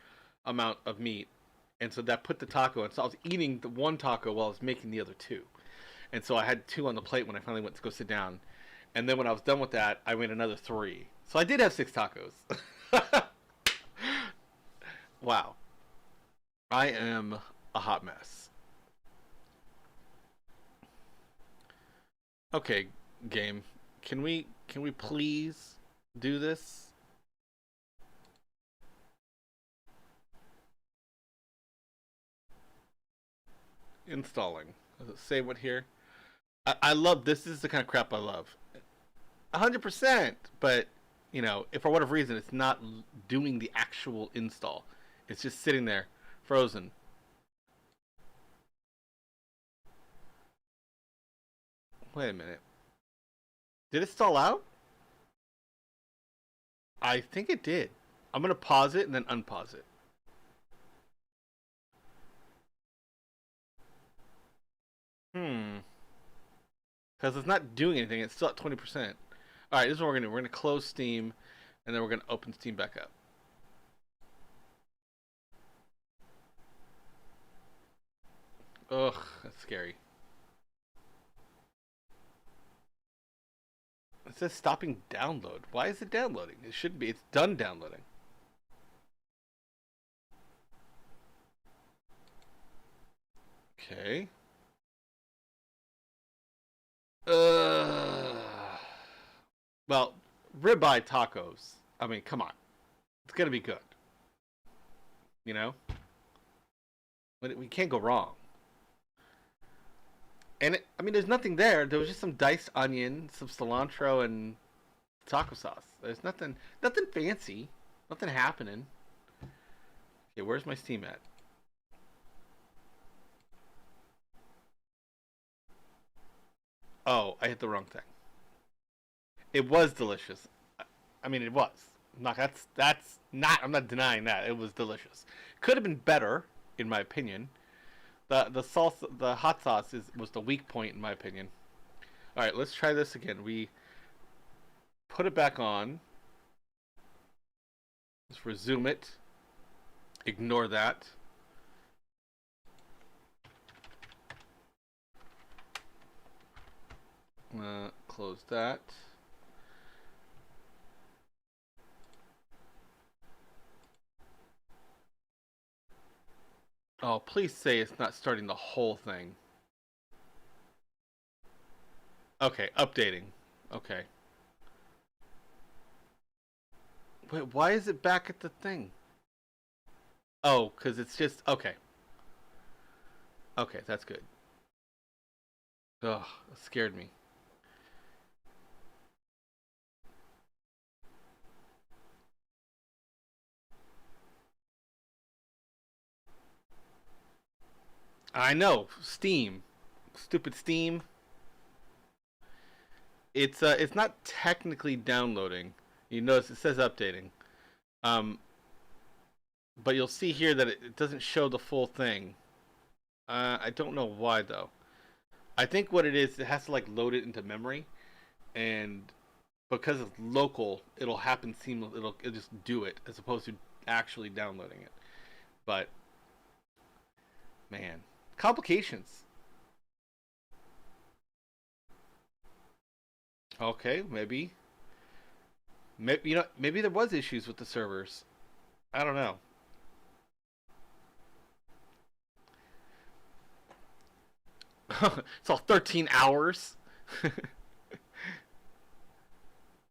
amount of meat, and so that put the taco in. So I was eating the one taco while I was making the other two, and so I had two on the plate when I finally went to go sit down, and then when I was done with that, I made another three. So I did have 6 tacos. Wow, I am a hot mess. Okay, game, can we please do this? Installing. Does it say what here? I love this. This is the kind of crap I love. 100%. But, you know, if for whatever reason it's not doing the actual install, it's just sitting there, frozen. Wait a minute. Did it stall out? I think it did. I'm going to pause it and then unpause it. Because it's not doing anything. It's still at 20%. Alright, this is what we're going to do. We're going to close Steam, and then we're going to open Steam back up. Ugh, that's scary. It says stopping download. Why is it downloading? It shouldn't be. It's done downloading. Okay. Well, ribeye tacos. I mean, come on. It's gonna be good. You know? But we can't go wrong. And I mean, there's nothing there. There was just some diced onion, some cilantro, and taco sauce. There's nothing fancy. Nothing happening. Okay, where's my Steam at? Oh, I hit the wrong thing. It was delicious. I mean, it was. That's not. I'm not denying that it was delicious. Could have been better, in my opinion. The sauce, the hot sauce was the weak point, in my opinion. All right, let's try this again. We put it back on. Let's resume it. Ignore that. Close that. Oh, please say it's not starting the whole thing. Okay, updating. Okay. Wait, why is it back at the thing? Oh, because it's just... Okay. Okay, that's good. Ugh, it scared me. I know, Steam. Stupid Steam. It's not technically downloading. You notice it says updating. Um, but you'll see here that it doesn't show the full thing. I don't know why though. I think what it is, it has to like load it into memory, and because it's local, it'll happen seamless. It'll just do it as opposed to actually downloading it. But man, complications. Okay, maybe. Maybe you know, maybe there was issues with the servers. I don't know. It's all 13 hours.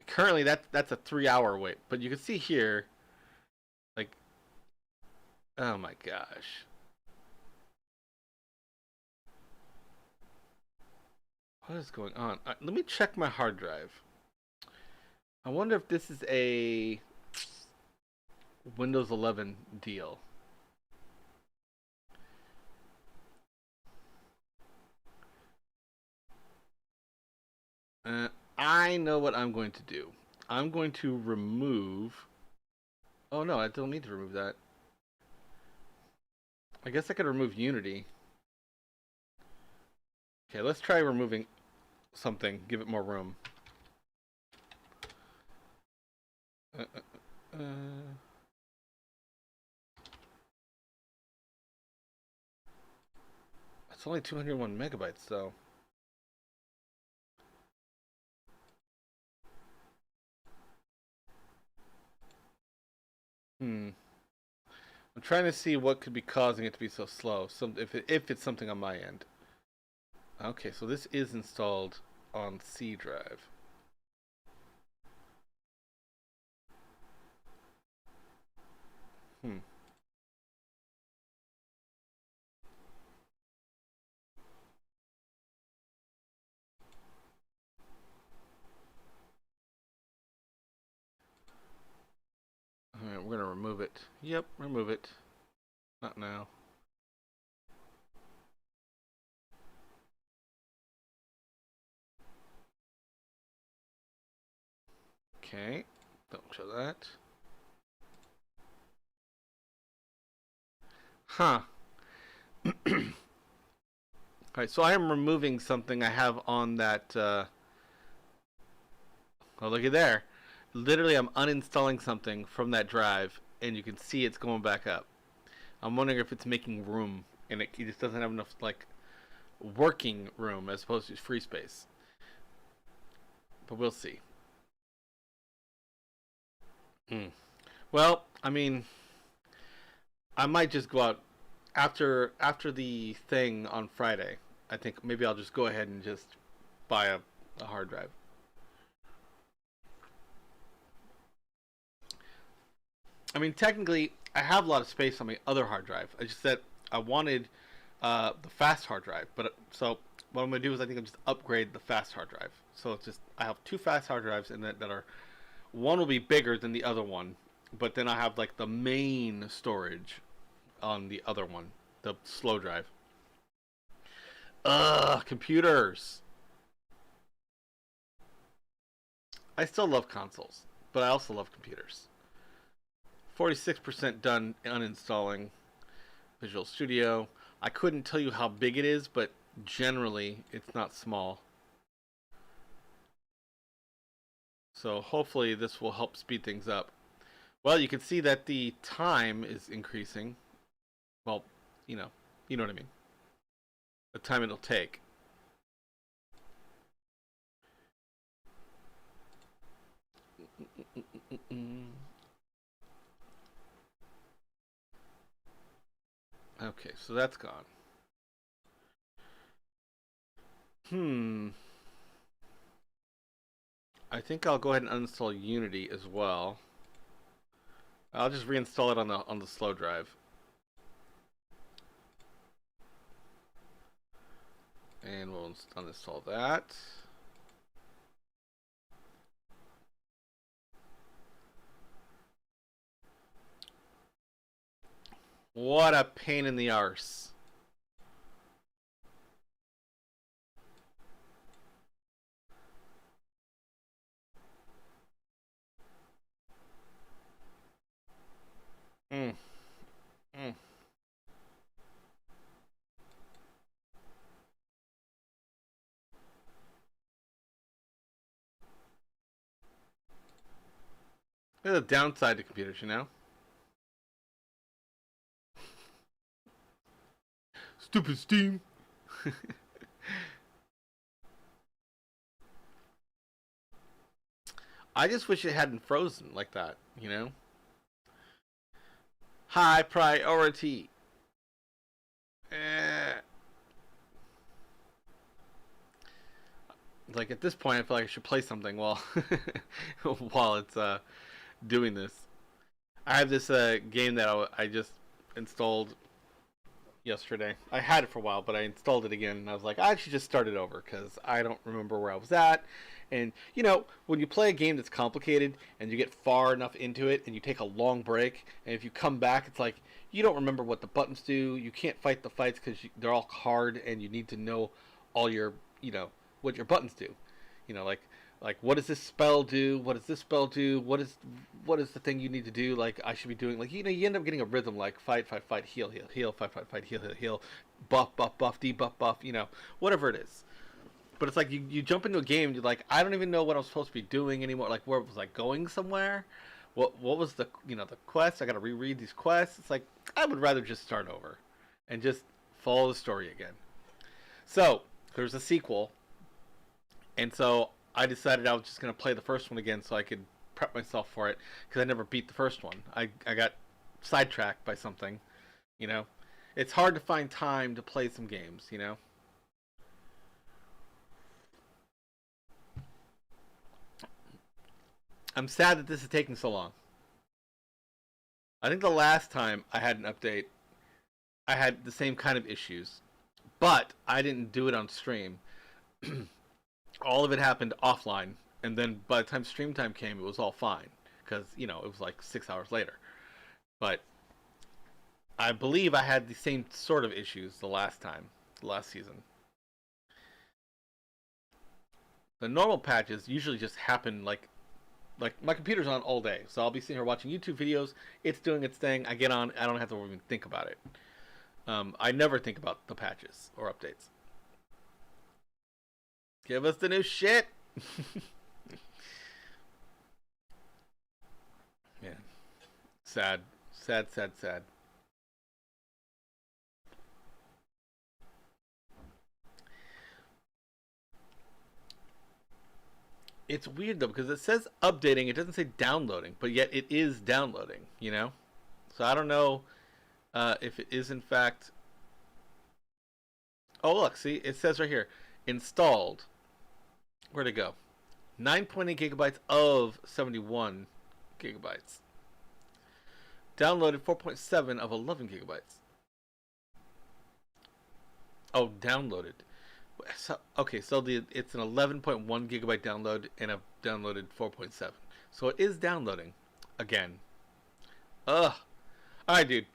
Currently, that's a 3-hour wait. But you can see here, like, oh my gosh. What is going on? Let me check my hard drive. I wonder if this is a Windows 11 deal. I know what I'm going to do. I'm going to remove... Oh no, I don't need to remove that. I guess I could remove Unity. Okay, let's try removing something. Give it more room. It's only 201 megabytes though. I'm trying to see what could be causing it to be so slow. If it's something on my end. Okay, so this is installed on C drive. Alright, we're gonna remove it. Yep, remove it. Not now. Okay, don't show that. Huh. Alright, so I am removing something I have on that, oh, looky there. Literally, I'm uninstalling something from that drive, and you can see it's going back up. I'm wondering if it's making room, and it just doesn't have enough, like, working room as opposed to free space. But we'll see. Well, I mean, I might just go out after the thing on Friday. I think maybe I'll just go ahead and just buy a hard drive. I mean, technically, I have a lot of space on my other hard drive. I just said I wanted the fast hard drive, but so what I'm gonna do is I think I'll just upgrade the fast hard drive. So it's just I have two fast hard drives in that are, one will be bigger than the other one, but then I have like the main storage on the other one, the slow drive. Ugh, computers. I still love consoles, but I also love computers. 46% done uninstalling Visual Studio. I couldn't tell you how big it is, but generally it's not small. So hopefully this will help speed things up. Well, you can see that the time is increasing. Well, you know what I mean. The time it'll take. Okay, so that's gone. I think I'll go ahead and uninstall Unity as well. I'll just reinstall it on the slow drive. And we'll uninstall that. What a pain in the arse. Mm. Mm. There's a downside to computers, you know? Stupid Steam. I just wish it hadn't frozen like that, you know? High priority. Like at this point, I feel like I should play something while while it's doing this. I have this game that I just installed yesterday. I had it for a while, but I installed it again, and I was like, I should just start it over because I don't remember where I was at. And you know, when you play a game that's complicated and you get far enough into it and you take a long break, and if you come back, it's like you don't remember what the buttons do. You can't fight the fights because they're all hard, and you need to know all your, you know, what your buttons do. You know, like what does this spell do? What does this spell do? What is the thing you need to do? Like I should be doing, like, you know, you end up getting a rhythm like fight, fight, fight, heal, heal, heal, fight, fight, fight, heal, heal, heal, buff, buff, buff, debuff, buff, you know, whatever it is. But it's like you jump into a game and you're like, I don't even know what I'm supposed to be doing anymore. Like, where was I going somewhere? What was the, you know, the quest? I got to reread these quests. It's like I would rather just start over and just follow the story again. So there's a sequel, and so I decided I was just gonna play the first one again so I could prep myself for it because I never beat the first one. I got sidetracked by something, you know. It's hard to find time to play some games, you know. I'm sad that this is taking so long. I think the last time I had an update, I had the same kind of issues, but I didn't do it on stream. All of it happened offline, and then by the time stream time came, it was all fine because, you know, it was like 6 hours later. But I believe I had the same sort of issues the last season. The normal patches usually just happen like my computer's on all day, so I'll be sitting here watching YouTube videos. It's doing its thing. I get on. I don't have to even think about it. I never think about the patches or updates. Give us the new shit. Man, sad, sad, sad, sad. It's weird though because it says updating, it doesn't say downloading, but yet it is downloading, you know? So I don't know if it is in fact. Oh, look, see, it says right here, installed. Where'd it go? 9.8 gigabytes of 71 gigabytes. Downloaded 4.7 of 11 gigabytes. Oh, downloaded. So, okay, so it's an 11.1 gigabyte download, and I've downloaded 4.7. So it is downloading again. Ugh. All right, dude.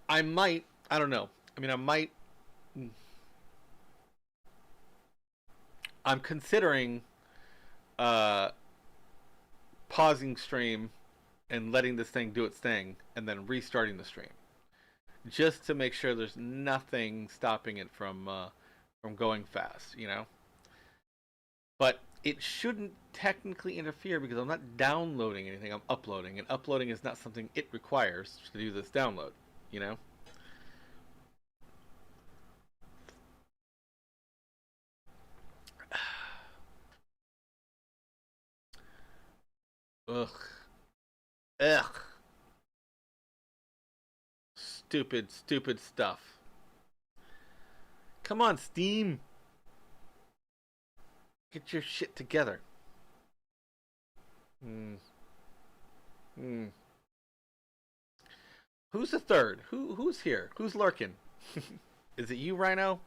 I don't know. I mean, I'm considering pausing stream and letting this thing do its thing, and then restarting the stream, just to make sure there's nothing stopping it from going fast, you know. But it shouldn't technically interfere because I'm not downloading anything. I'm uploading, and uploading is not something it requires to do this download, you know. Ugh. Ugh. Stupid, stupid stuff. Come on, Steam. Get your shit together. Who's the third? Who's here? Who's lurking? Is it you, Rhino?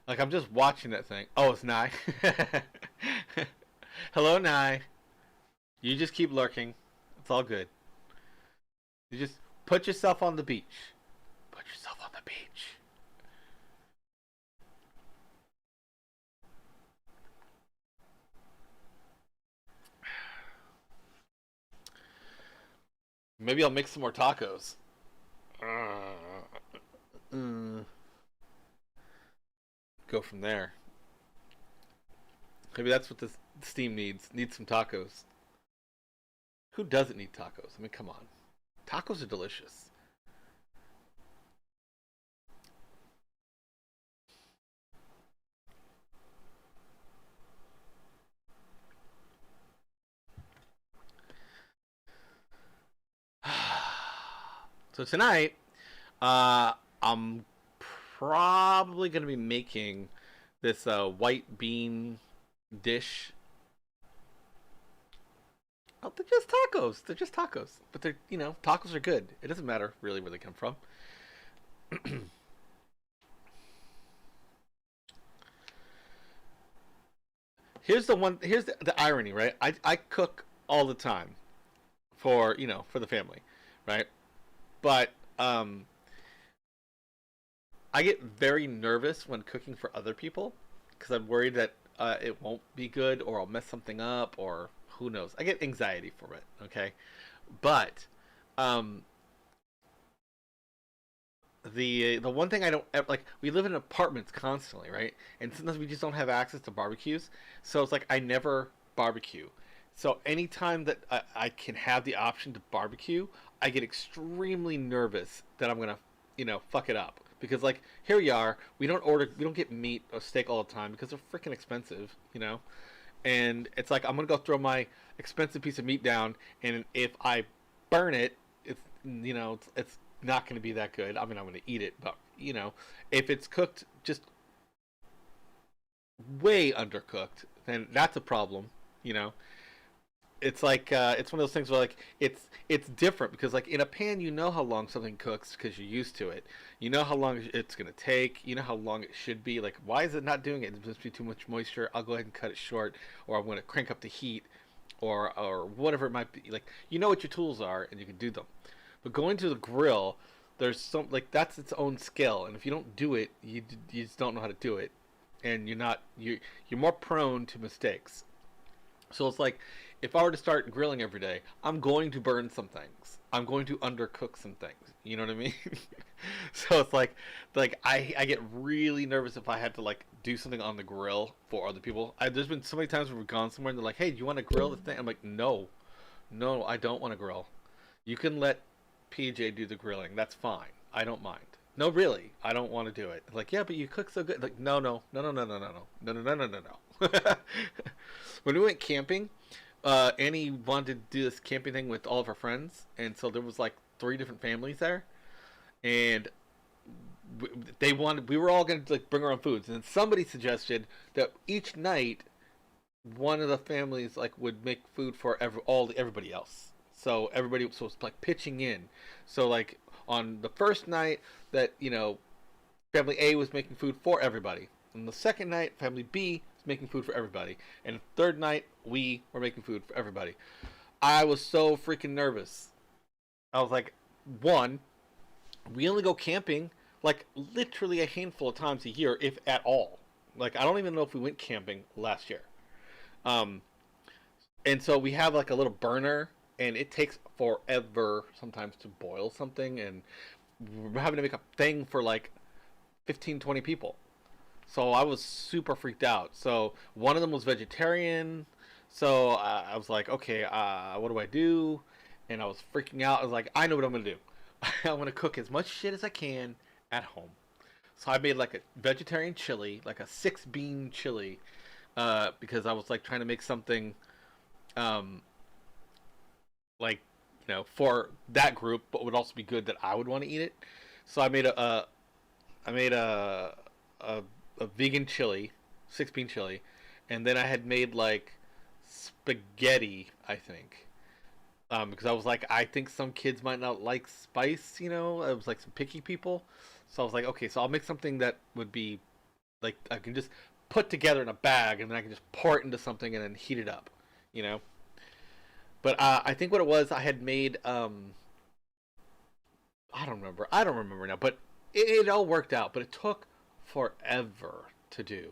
Like, I'm just watching that thing. Oh, it's Nye. Hello, Nye. You just keep lurking. It's all good. You just put yourself on the beach. Put yourself on the beach. Maybe I'll make some more tacos. Go from there. Maybe that's what this Steam needs. Needs some tacos. Who doesn't need tacos? I mean, come on. Tacos are delicious. So tonight, I'm probably going to be making this white bean dish. Oh, they're just tacos. They're just tacos. But they're, you know, tacos are good. It doesn't matter really where they come from. Here's the irony, right? I cook all the time for, you know, for the family, right? But I get very nervous when cooking for other people because I'm worried that it won't be good or I'll mess something up or who knows. I get anxiety from it, okay? But the one thing I don't like, we live in apartments constantly, right? And sometimes we just don't have access to barbecues. So it's like I never barbecue. So anytime that I can have the option to barbecue, I get extremely nervous that I'm gonna, you know, fuck it up. Because like here we are, we don't get meat or steak all the time because they're freaking expensive, you know. And it's like I'm gonna go throw my expensive piece of meat down, and if I burn it, it's, you know, it's not gonna be that good. I mean, I'm gonna eat it, but you know, if it's cooked just way undercooked, then that's a problem, you know. It's like it's one of those things where like it's different because like in a pan you know how long something cooks because you're used to it. You know how long it's gonna take. You know how long it should be. Like why is it not doing it? It must be too much moisture. I'll go ahead and cut it short, or I'm gonna crank up the heat, or whatever it might be. Like you know what your tools are and you can do them. But going to the grill, there's some like that's its own skill, and if you don't do it, you just don't know how to do it, and you're more prone to mistakes. So it's like, if I were to start grilling every day, I'm going to burn some things. I'm going to undercook some things. You know what I mean? So it's like I get really nervous if I had to like do something on the grill for other people. There's been so many times where we've gone somewhere and they're like, "Hey, do you want to grill the thing?" I'm like, "No, I don't want to grill. You can let PJ do the grilling. That's fine. I don't mind." No, really, I don't want to do it. Like, yeah, but you cook so good. Like, no. When we went camping, Annie wanted to do this camping thing with all of her friends, and so there was like 3 different families there, and we were all going to like bring our own foods, and then somebody suggested that each night one of the families like would make food for everybody else. So everybody was like pitching in. So like on the first night that, you know, family A was making food for everybody. On the second night, family B was making food for everybody. And the third night, we were making food for everybody. I was so freaking nervous. I was like, one, we only go camping like literally a handful of times a year, if at all. Like, I don't even know if we went camping last year. And so we have like a little burner, and it takes forever sometimes to boil something, and we're having to make a thing for like 15, 20 people. So I was super freaked out. So one of them was vegetarian. So I was like, okay, what do I do? And I was freaking out. I was like, I know what I'm going to do. I'm going to cook as much shit as I can at home. So I made like a vegetarian chili, like a 6-bean chili, because I was like trying to make something like, you know, for that group, but would also be good that I would want to eat it. So I made a vegan chili, 6-bean chili, and then I had made like spaghetti, I think, because I was like, I think some kids might not like spice, you know. I was like some picky people, so I was like, okay, so I'll make something that would be like I can just put together in a bag, and then I can just pour it into something and then heat it up, you know. But I think what it was, I had made I don't remember now, but it all worked out. But it took forever to do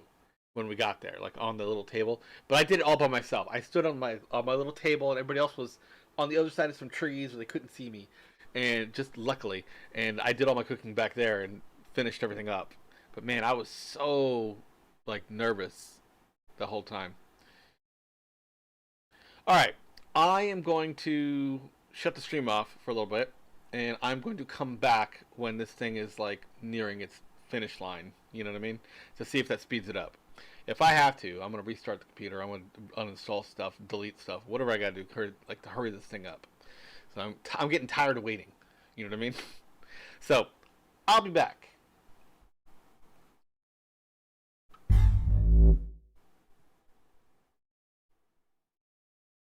when we got there, like on the little table. But I did it all by myself. I stood on my little table, and everybody else was on the other side of some trees where they couldn't see me, and just luckily, and I did all my cooking back there and finished everything up. But man, I was so like nervous the whole time. All right, I am going to shut the stream off for a little bit, and I'm going to come back when this thing is like nearing its finish line. You know what I mean? To see if that speeds it up. If I have to, I'm gonna restart the computer. I'm gonna uninstall stuff, delete stuff, whatever I gotta do, to hurry this thing up. So I'm getting tired of waiting. You know what I mean? So I'll be back.